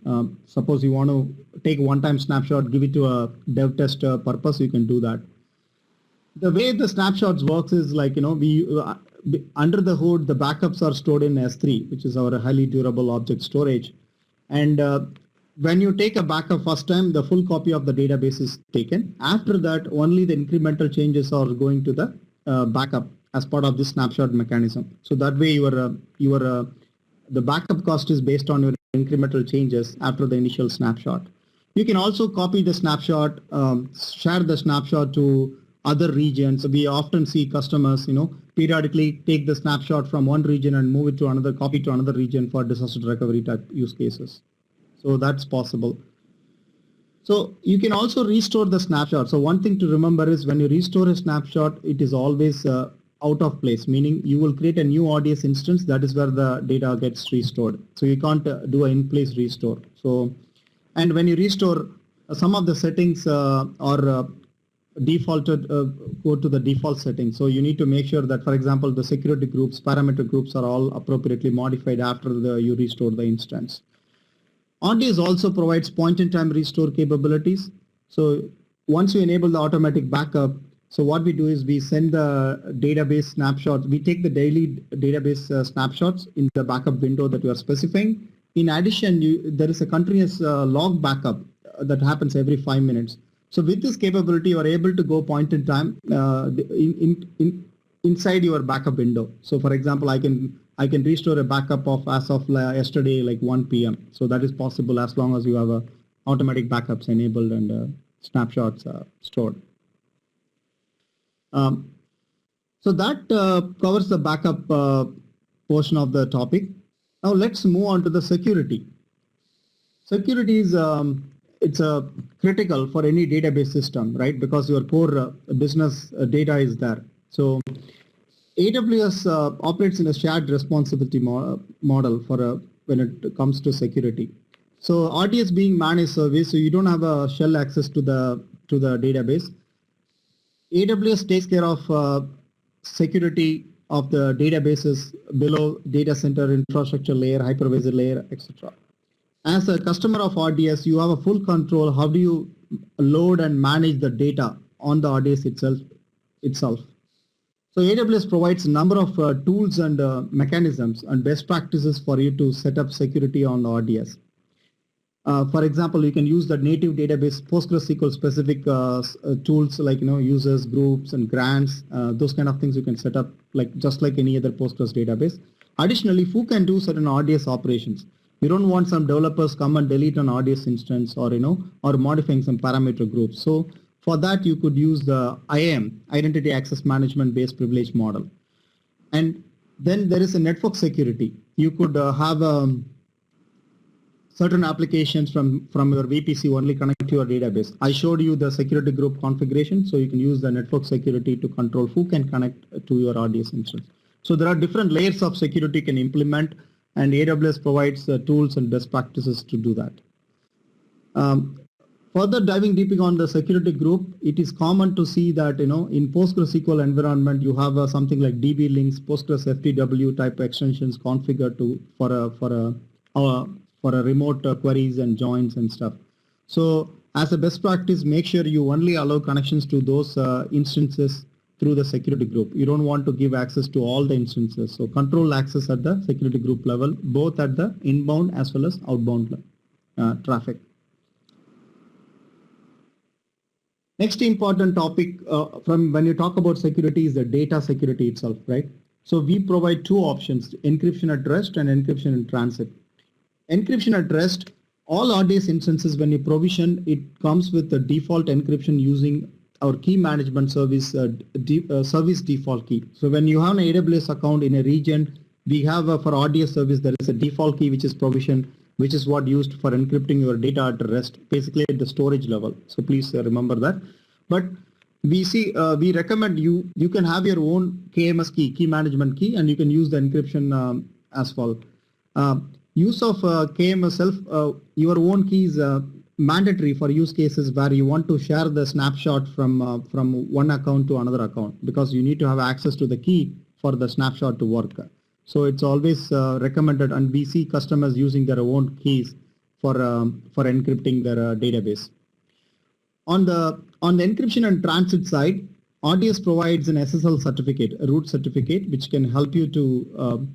Suppose you want to take a one-time snapshot, give it to a dev test purpose, you can do that. The way the snapshots works is like, we under the hood, the backups are stored in S3, which is our highly durable object storage. And when you take a backup first time, the full copy of the database is taken. After that, only the incremental changes are going to the backup as part of this snapshot mechanism. So that way the backup cost is based on your incremental changes after the initial snapshot. You can also copy the snapshot, share the snapshot to other regions. We often see customers, periodically take the snapshot from one region and move it to another, copy to another region for disaster recovery type use cases. So that's possible. So you can also restore the snapshot. So one thing to remember is when you restore a snapshot, it is always out of place, meaning you will create a new RDS instance. That is where the data gets restored. So you can't do an in-place restore. So, and when you restore, some of the settings are defaulted, go to the default settings. So you need to make sure that, for example, the security groups, parameter groups are all appropriately modified after you restore the instance. RDS also provides point-in-time restore capabilities. So once you enable the automatic backup, so what we do is we send the database snapshots. We take the daily database snapshots in the backup window that you are specifying. In addition, there is a continuous log backup that happens every 5 minutes. So with this capability, you are able to go point in time inside your backup window. So for example, I can restore a backup of as of yesterday, like 1 p.m. So that is possible as long as you have automatic backups enabled and snapshots stored. So that covers the backup portion of the topic. Now let's move on to the security. Security is it's critical for any database system, right? Because your core business data is there. So AWS operates in a shared responsibility model for when it comes to security. So RDS being managed service, so you don't have a shell access to the database. AWS takes care of security of the databases below data center infrastructure layer, hypervisor layer, etc. As a customer of RDS, you have a full control. How do you load and manage the data on the RDS itself? So AWS provides a number of tools and mechanisms and best practices for you to set up security on the RDS. For example, you can use the native database PostgreSQL specific tools like users, groups, and grants. Those kind of things you can set up just like any other Postgres database. Additionally, who can do certain RDS operations? You don't want some developers come and delete an RDS instance or modifying some parameter groups. So for that, you could use the IAM, Identity Access Management Based Privilege model. And then there is a network security. You could have certain applications from your VPC only connect to your database. I showed you the security group configuration, so you can use the network security to control who can connect to your RDS instance. So there are different layers of security you can implement, and AWS provides the tools and best practices to do that. Further diving deeper on the security group, it is common to see that in PostgreSQL environment you have something like DB links, Postgres FTW type extensions configured for a remote queries and joins and stuff. So as a best practice, make sure you only allow connections to those instances through the security group. You don't want to give access to all the instances. So control access at the security group level, both at the inbound as well as outbound traffic. Next important topic from when you talk about security is the data security itself, right? So we provide two options, encryption at rest and encryption in transit. Encryption at rest, all RDS instances when you provision, it comes with the default encryption using our key management service service default key. So when you have an AWS account in a region, we have for RDS service, there is a default key which is provisioned, which is what used for encrypting your data at rest, basically at the storage level. So please remember that. But we recommend you can have your own KMS key management key, and you can use the encryption as well. Use of KMS your own key is mandatory for use cases where you want to share the snapshot from one account to another account, because you need to have access to the key for the snapshot to work. So it's always recommended, and we see customers using their own keys for encrypting their database. On the encryption and transit side, RDS provides an SSL certificate, a root certificate, which can help you to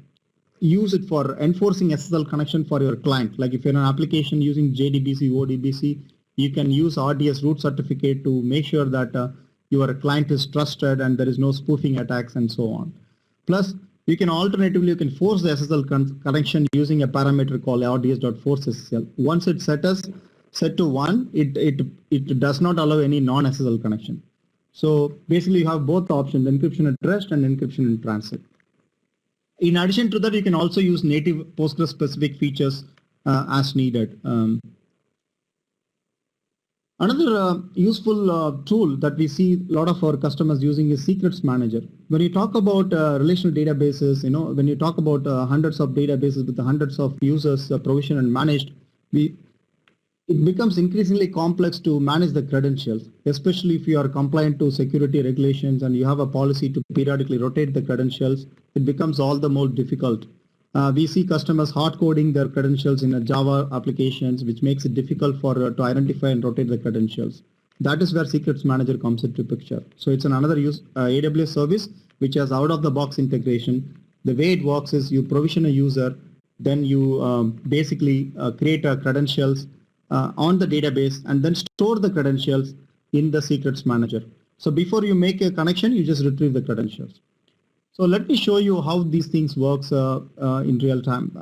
use it for enforcing SSL connection for your client. Like if you're an application using JDBC, ODBC, you can use RDS root certificate to make sure that your client is trusted and there is no spoofing attacks and so on. Plus, you can alternatively force the SSL connection using a parameter called RDS.forceSSL. Once it's set to 1, it does not allow any non-SSL connection. So basically you have both options, encryption at rest and encryption in transit. In addition to that, you can also use native Postgres specific features as needed. Another useful tool that we see a lot of our customers using is Secrets Manager. When you talk about relational databases, when you talk about hundreds of databases with the hundreds of users provisioned and managed, it becomes increasingly complex to manage the credentials, especially if you are compliant to security regulations and you have a policy to periodically rotate the credentials. It becomes all the more difficult. We see customers hard coding their credentials in a Java applications, which makes it difficult to identify and rotate the credentials. That is where Secrets Manager comes into picture. So it's another AWS service which has out-of-the-box integration. The way it works is you provision a user, then you basically create credentials on the database and then store the credentials in the Secrets Manager. So before you make a connection, you just retrieve the credentials. So let me show you how these things works in real time.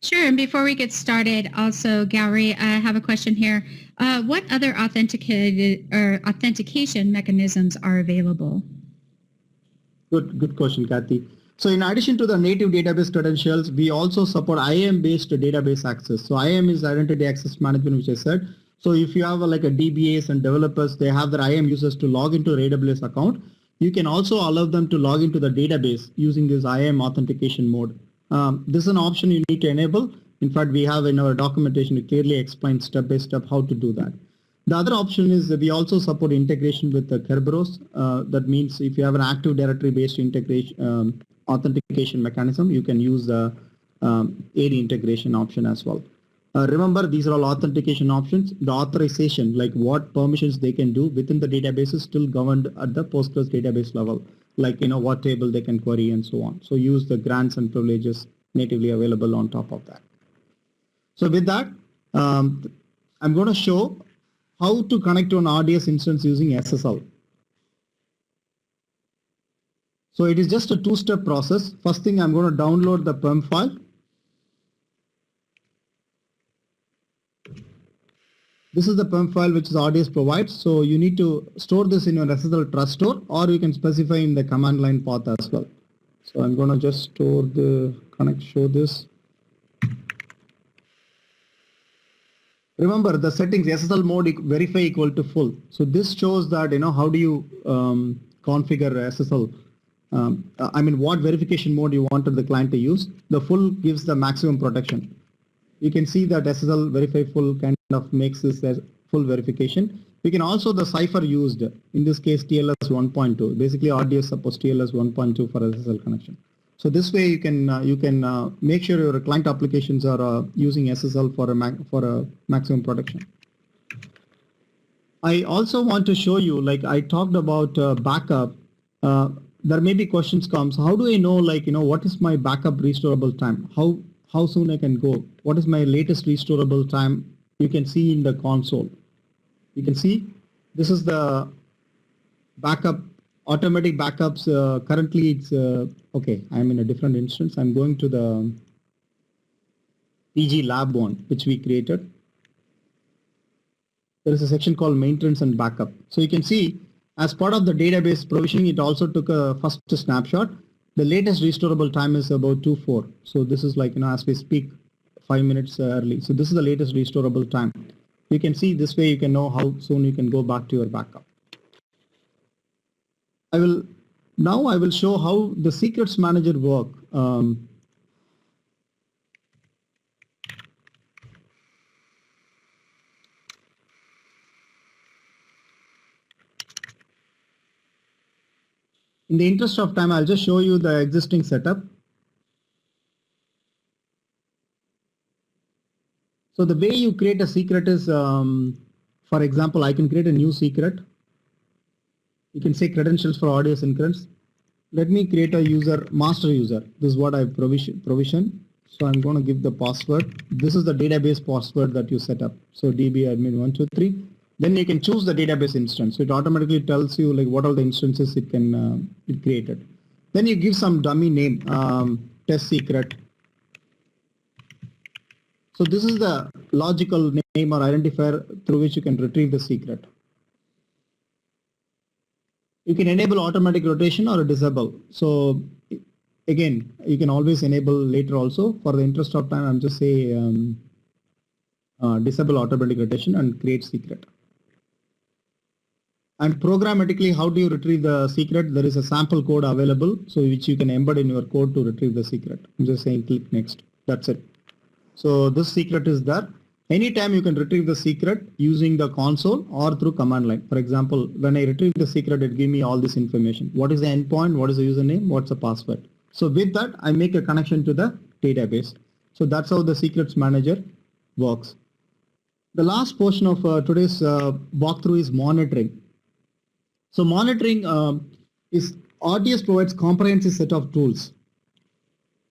Sure. And before we get started, also, Gowri, I have a question here. What other authentication mechanisms are available? Good question, Kathy. So in addition to the native database credentials, we also support IAM-based database access. So IAM is Identity Access Management, which I said. So if you have like a DBAs and developers, they have their IAM users to log into their AWS account. You can also allow them to log into the database using this IAM authentication mode. This is an option you need to enable. In fact, we have in our documentation, it clearly explains step by step how to do that. The other option is that we also support integration with the Kerberos. That means if you have an Active Directory-based integration authentication mechanism, you can use the AD integration option as well. Remember, these are all authentication options. The authorization, like what permissions they can do within the database, is still governed at the Postgres database level, like what table they can query and so on. So use the grants and privileges natively available on top of that. So with that, I'm going to show how to connect to an RDS instance using SSL. So it is just a two-step process. First thing, I'm going to download the perm file. This is the perm file which is RDS provides. So you need to store this in your SSL trust store, or you can specify in the command line path as well. So I'm going to just store the show this. Remember the settings, SSL mode verify equal to full. So this shows that, how do you configure SSL. I mean, what verification mode you wanted the client to use. The full gives the maximum protection. You can see that SSL verify full kind of makes this as full verification. We can also the cipher used, in this case TLS 1.2. Basically RDS supports TLS 1.2 for SSL connection. So this way you can make sure your client applications are using SSL for a maximum protection. I also want to show you, like I talked about backup. There may be questions comes. How do I know, what is my backup restorable time? How soon I can go? What is my latest restorable time? You can see in the console. You can see this is the backup, automatic backups. Currently it's okay. I'm in a different instance. I'm going to the PG lab one, which we created. There is a section called maintenance and backup. So you can see as part of the database provisioning, it also took a first snapshot. The latest restorable time is about 2:04. So this is like, as we speak, 5 minutes early. So this is the latest restorable time. You can see this way you can know how soon you can go back to your backup. I will show how the secrets manager work. In the interest of time, I'll just show you the existing setup. So the way you create a secret is, for example, I can create a new secret. You can say credentials for RDS encrypts. Let me create a user, master user. This is what I've provisioned. So I'm going to give the password. This is the database password that you set up. So dbadmin123. Then you can choose the database instance. So it automatically tells you like what are the instances it created. Then you give some dummy name, test secret. So this is the logical name or identifier through which you can retrieve the secret. You can enable automatic rotation or disable. So again, you can always enable later also. For the interest of time, I'm just say disable automatic rotation and create secret. And programmatically, how do you retrieve the secret? There is a sample code available, so which you can embed in your code to retrieve the secret. I'm just saying click next. That's it. So this secret is there. Anytime you can retrieve the secret using the console or through command line. For example, when I retrieve the secret, it gives me all this information. What is the endpoint? What is the username? What's the password? So with that, I make a connection to the database. So that's how the secrets manager works. The last portion of today's walkthrough is monitoring. So monitoring is RDS provides comprehensive set of tools.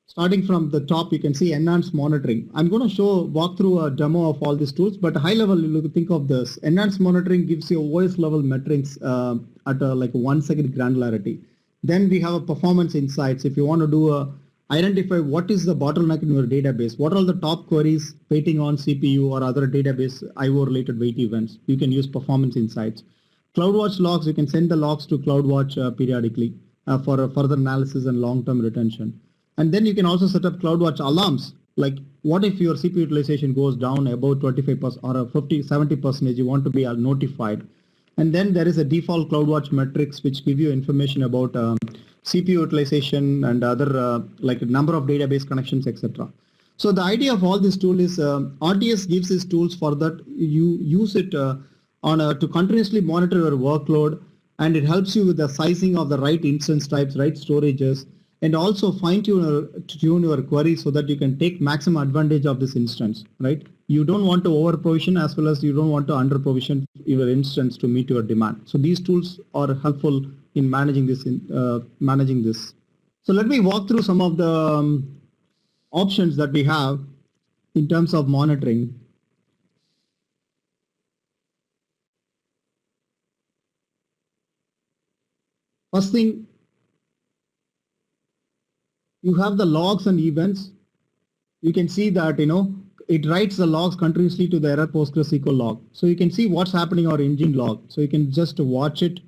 Starting from the top, you can see enhanced monitoring. I'm going to walk through a demo of all these tools, but high level, you think of this. Enhanced monitoring gives you OS level metrics at like 1 second granularity. Then we have a performance insights. If you want to do identify what is the bottleneck in your database, what are the top queries waiting on CPU or other database IO related wait events, you can use performance insights. CloudWatch logs, you can send the logs to CloudWatch periodically for further analysis and long-term retention. And then you can also set up CloudWatch alarms, like what if your CPU utilization goes down about 25% or 70%, you want to be notified. And then there is a default CloudWatch metrics which give you information about CPU utilization and other like number of database connections, etc. So the idea of all this tool is RDS gives these tools for that you use it to continuously monitor your workload, and it helps you with the sizing of the right instance types, right storages, and also tune your query so that you can take maximum advantage of this instance, right? You don't want to over provision as well as you don't want to under provision your instance to meet your demand. So these tools are helpful in managing this. So let me walk through some of the options that we have in terms of monitoring. First thing, you have the logs and events. You can see that, it writes the logs continuously to the error PostgreSQL log. So you can see what's happening or engine log. So you can just watch it,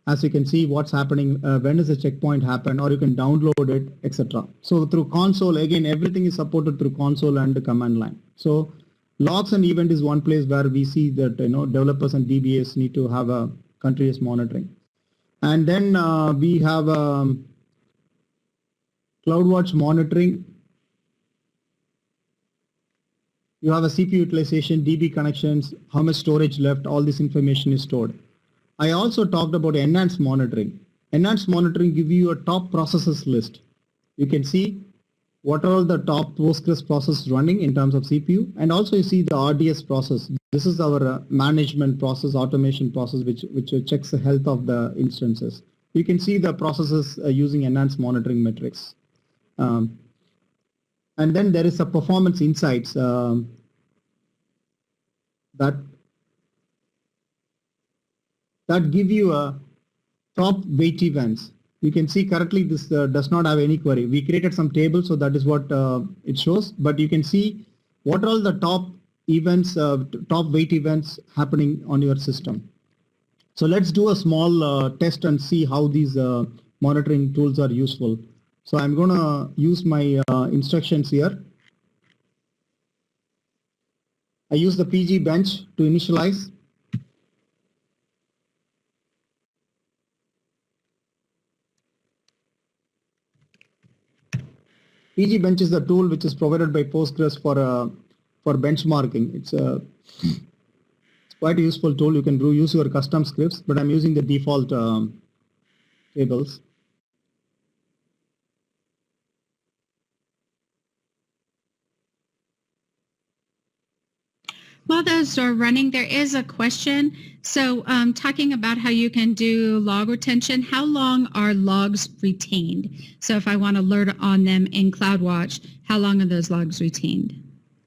as you can see what's happening, when does the checkpoint happen, or you can download it, etc. So through console, again, everything is supported through console and the command line. So logs and event is one place where we see that, developers and DBAs need to have a continuous monitoring. And then we have CloudWatch monitoring. You have a CPU utilization, DB connections, how much storage left, all this information is stored. I also talked about enhanced monitoring. Enhanced monitoring gives you a top processes list. You can see what are all the top Postgres processes running in terms of CPU, and also you see the RDS process. This is our management process, automation process, which checks the health of the instances. You can see the processes using enhanced monitoring metrics. And then there is a performance insights that give you a top weight events. You can see currently this does not have any query. We created some tables, so that is what it shows. But you can see what are all the top events, top weight events happening on your system. So let's do a small test and see how these monitoring tools are useful. So I'm going to use my instructions here. I use the PG bench to initialize. PG bench is the tool which is provided by Postgres for benchmarking. It's quite a useful tool. You can use your custom scripts, but I'm using the default tables. While those are running, there is a question. So talking about how you can do log retention, how long are logs retained? So if I want to alert on them in CloudWatch, how long are those logs retained?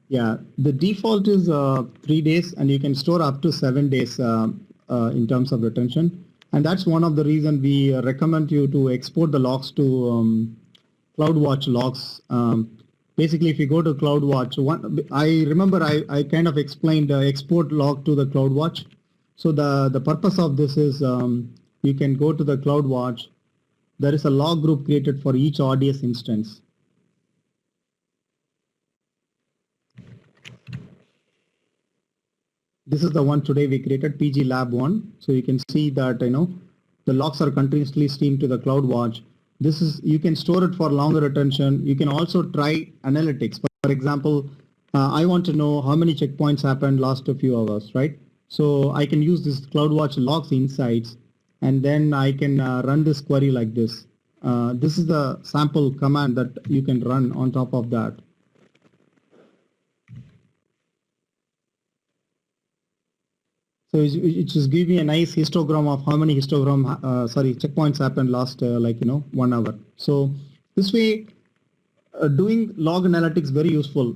Yeah, the default is 3 days, and you can store up to 7 days in terms of retention. And that's one of the reasons we recommend you to export the logs to CloudWatch logs. Basically, if you go to CloudWatch, I remember I kind of explained export log to the CloudWatch. So the purpose of this is you can go to the CloudWatch. There is a log group created for each RDS instance. This is the one today we created, PG Lab 1. So you can see that the logs are continuously streamed to the CloudWatch. This is, you can store it for longer retention. You can also try analytics. For example, I want to know how many checkpoints happened last a few hours, right? So I can use this CloudWatch logs insights, and then I can run this query like this. This is the sample command that you can run on top of that. So it just give me a nice histogram of how many checkpoints happened last 1 hour. So this way, doing log analytics very useful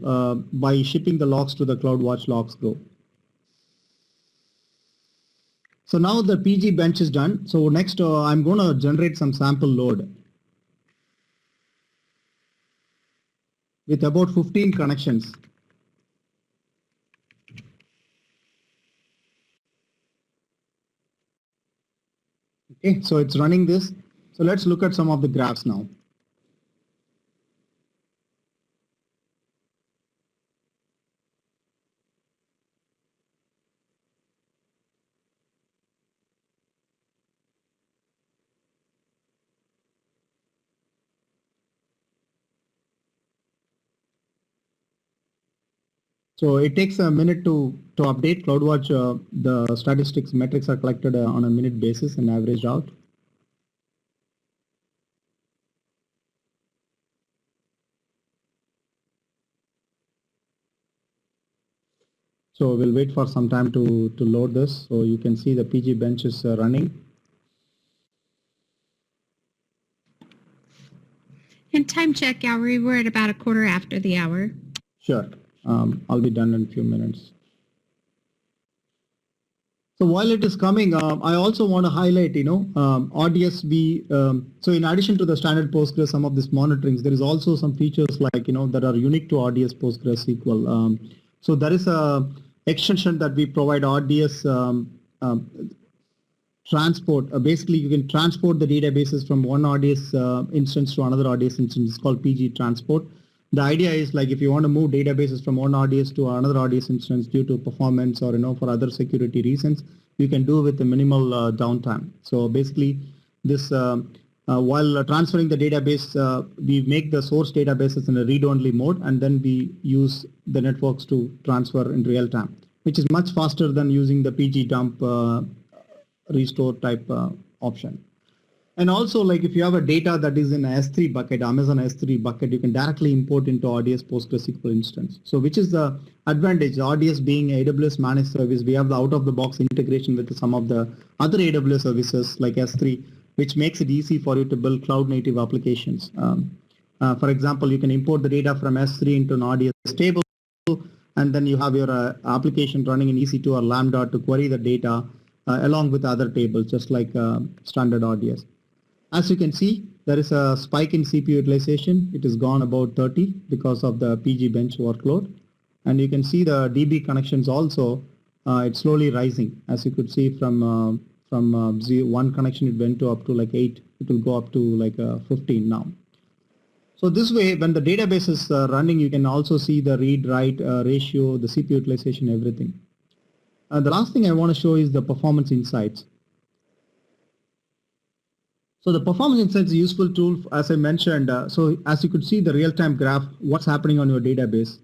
by shipping the logs to the CloudWatch Logs Go. So now the PG bench is done. So next I'm going to generate some sample load with about 15 connections. Okay, so it's running this. So let's look at some of the graphs now. So it takes a minute to update CloudWatch. The statistics metrics are collected on a minute basis and averaged out. So we'll wait for some time to load this. So you can see the PG bench is running. And time check, Gowrie, we're at about a quarter after the hour. Sure. I'll be done in a few minutes. So while it is coming, I also want to highlight, RDS. So in addition to the standard Postgres, some of this monitorings, there is also some features like, that are unique to RDS PostgreSQL. So there is a extension that we provide RDS transport. Basically, you can transport the databases from one RDS instance to another RDS instance. It's called PG transport. The idea is like if you want to move databases from one RDS to another RDS instance due to performance or for other security reasons, you can do with a minimal downtime. So basically, this while transferring the database, we make the source databases in a read-only mode, and then we use the networks to transfer in real time, which is much faster than using the PG dump restore type option. And also, like if you have a data that is in a S3 bucket, Amazon S3 bucket, you can directly import into RDS PostgreSQL instance. So which is the advantage? RDS being AWS managed service, we have the out-of-the-box integration with some of the other AWS services like S3, which makes it easy for you to build cloud-native applications. For example, you can import the data from S3 into an RDS table, and then you have your application running in EC2 or Lambda to query the data along with other tables, just like standard RDS. As you can see, there is a spike in CPU utilization. It is gone about 30 because of the PG bench workload. And you can see the DB connections also, it's slowly rising. As you could see from one connection, it went to up to like 8. It will go up to like 15 now. So this way, when the database is running, you can also see the read-write ratio, the CPU utilization, everything. The last thing I want to show is the performance insights. So the performance insights is a useful tool, as I mentioned. So as you could see the real-time graph, what's happening on your database.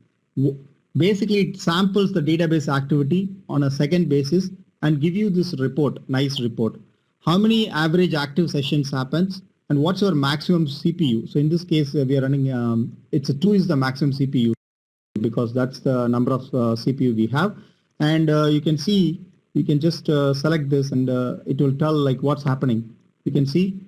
Basically, it samples the database activity on a second basis and give you this report, nice report. How many average active sessions happens and what's your maximum CPU? So in this case, we are running, it's a 2 is the maximum CPU because that's the number of CPU we have. And you can see, you can just select this and it will tell like what's happening. You can see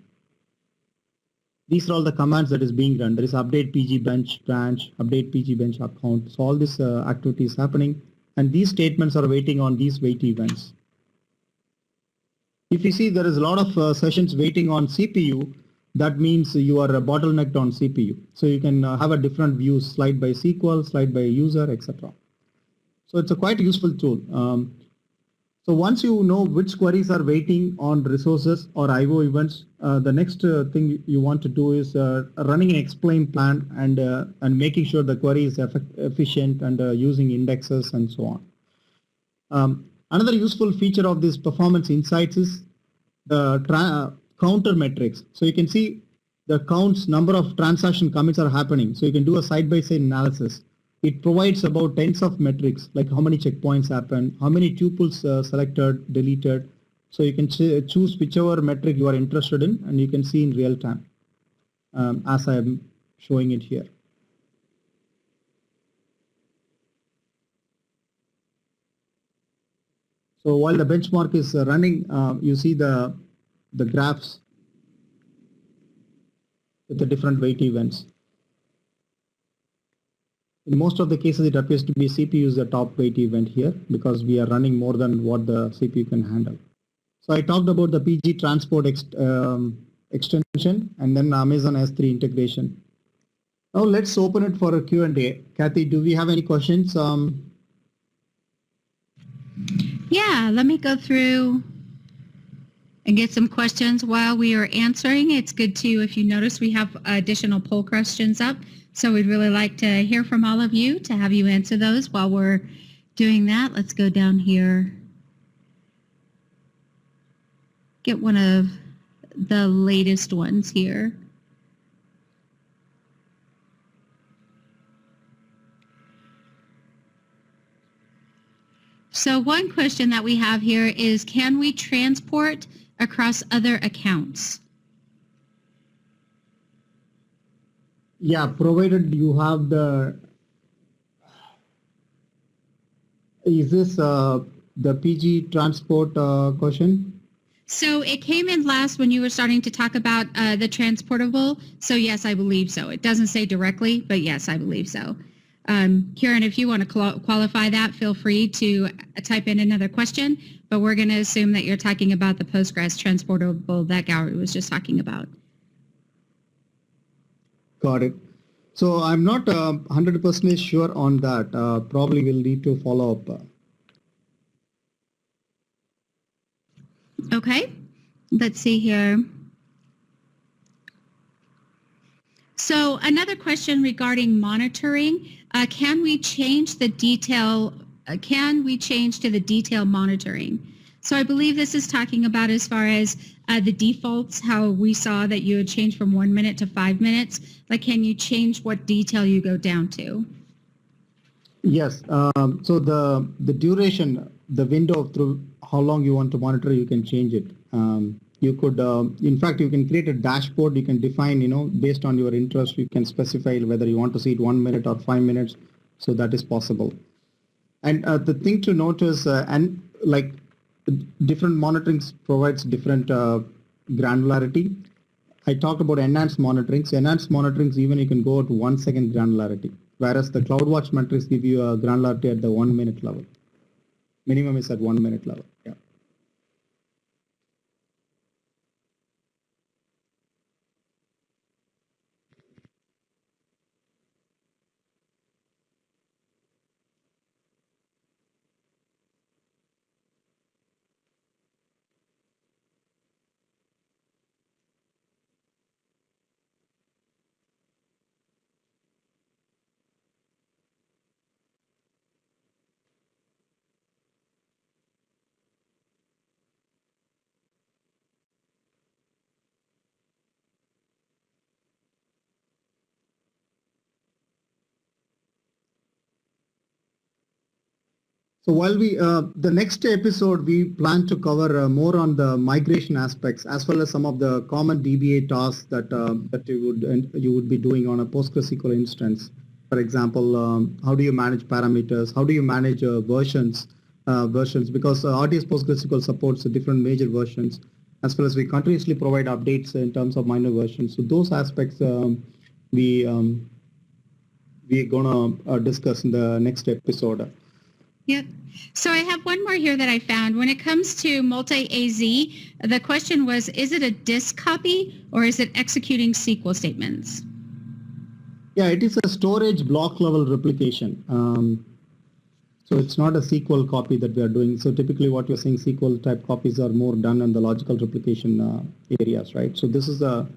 these are all the commands that is being run. There is update PG bench branch, update PG bench account. So all this activity is happening, and these statements are waiting on these wait events. If you see there is a lot of sessions waiting on CPU, that means you are bottlenecked on CPU. So you can have a different view, slide by SQL, slide by user, etc. So it's a quite useful tool. So once you know which queries are waiting on resources or IO events, the next thing you want to do is running an explain plan and making sure the query is efficient and using indexes and so on. Another useful feature of this performance insights is the counter metrics. So you can see the counts, number of transaction commits are happening. So you can do a side-by-side analysis. It provides about tens of metrics, like how many checkpoints happen, how many tuples selected, deleted. So you can choose whichever metric you are interested in, and you can see in real time, as I am showing it here. So while the benchmark is running, you see the graphs with the different wait events. In most of the cases, it appears to be CPU is the top wait event here because we are running more than what the CPU can handle. So I talked about the PG transport extension and then Amazon S3 integration. Now let's open it for a Q&A. Kathy, do we have any questions? Yeah, let me go through and get some questions while we are answering. It's good too, if you notice, we have additional poll questions up. So we'd really like to hear from all of you to have you answer those while we're doing that. Let's go down here. Get one of the latest ones here. So one question that we have here is, can we transport across other accounts? Yeah, provided you have the, is this the PG transport question? So it came in last when you were starting to talk about the transportable. So yes, I believe so. It doesn't say directly, but yes, I believe so. Kieran, if you want to qualify that, feel free to type in another question, but we're going to assume that you're talking about the Postgres transportable that Gowrie was just talking about. Got it. So I'm not 100% sure on that. Probably will need to follow up. Okay, let's see here. So another question regarding monitoring, can we change the detail? Can we change to the detail monitoring? So I believe this is talking about as far as the defaults, how we saw that you had changed from 1 minute to 5 minutes. Like, can you change what detail you go down to? Yes. So the duration, the window through how long you want to monitor, you can change it. You could, in fact, you can create a dashboard. You can define, based on your interest, you can specify whether you want to see it 1 minute or 5 minutes. So that is possible. And the thing to note is, and like different monitorings provides different granularity. I talked about enhanced monitoring. So enhanced monitoring, even you can go to 1 second granularity, whereas the CloudWatch metrics give you a granularity at the 1 minute level. Minimum is at 1 minute level. Yeah. So while the next episode, we plan to cover more on the migration aspects, as well as some of the common DBA tasks that you would be doing on a PostgreSQL instance. For example, how do you manage parameters? How do you manage versions? Because RDS PostgreSQL supports different major versions, as well as we continuously provide updates in terms of minor versions. So those aspects we're gonna discuss in the next episode. Yep. So I have one more here that I found. When it comes to multi-AZ, the question was, is it a disk copy or is it executing SQL statements? Yeah, it is a storage block level replication. So it's not a SQL copy that we are doing. So typically what you're saying, SQL type copies are more done in the logical replication areas, right? So this is a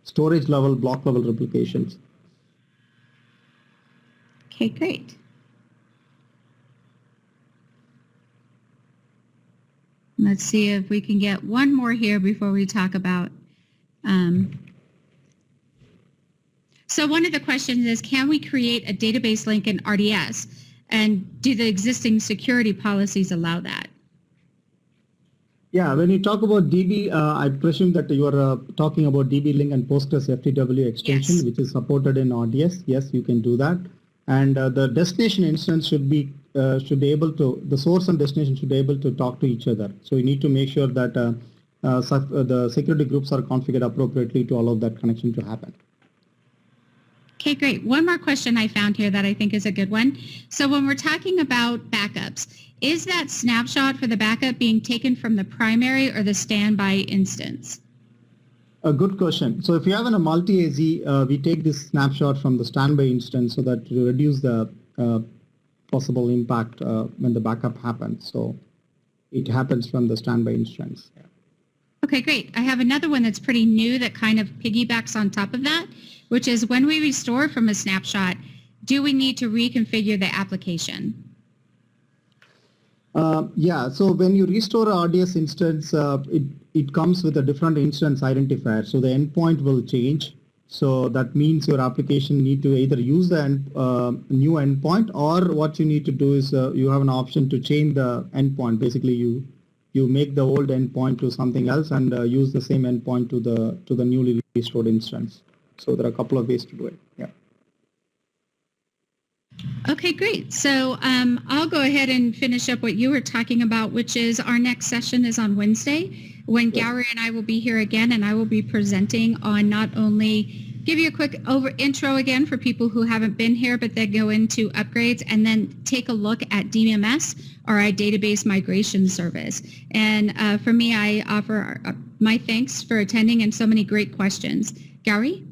storage level, block level replications. Okay, great. Let's see if we can get one more here before we talk about. So one of the questions is, can we create a database link in RDS? And do the existing security policies allow that? Yeah, when you talk about DB, I presume that you are talking about DB link and Postgres FTW extension, Yes. which is supported in RDS. Yes, you can do that. And the destination instance should be the source and destination should be able to talk to each other. So you need to make sure that the security groups are configured appropriately to allow that connection to happen. Okay, great. One more question I found here that I think is a good one. So when we're talking about backups, is that snapshot for the backup being taken from the primary or the standby instance? A good question. So if you have a multi-AZ, we take this snapshot from the standby instance so that to reduce the possible impact when the backup happens. So it happens from the standby instance. Okay, great. I have another one that's pretty new that kind of piggybacks on top of that, which is when we restore from a snapshot, do we need to reconfigure the application? Yeah, so when you restore a RDS instance, it comes with a different instance identifier. So the endpoint will change. So that means your application need to either use the new endpoint, or what you need to do is you have an option to change the endpoint. Basically, you make the old endpoint to something else and use the same endpoint to the newly restored instance. So there are a couple of ways to do it. Yeah. Okay, great. So I'll go ahead and finish up what you were talking about, which is our next session is on Wednesday, when Gowrie and I will be here again, and I will be presenting on not only give you a quick intro again for people who haven't been here, but then go into upgrades and then take a look at DBMS, or our database migration service. And for me, I offer my thanks for attending and so many great questions. Gowrie?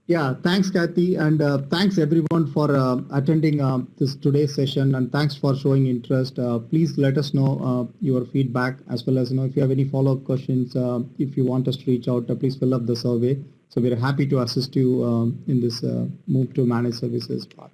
Yeah, thanks, Kathy, and thanks everyone for attending this today's session, and thanks for showing interest. Please let us know your feedback, as well as if you have any follow-up questions. If you want us to reach out, please fill up the survey. So we're happy to assist you in this move to managed services part.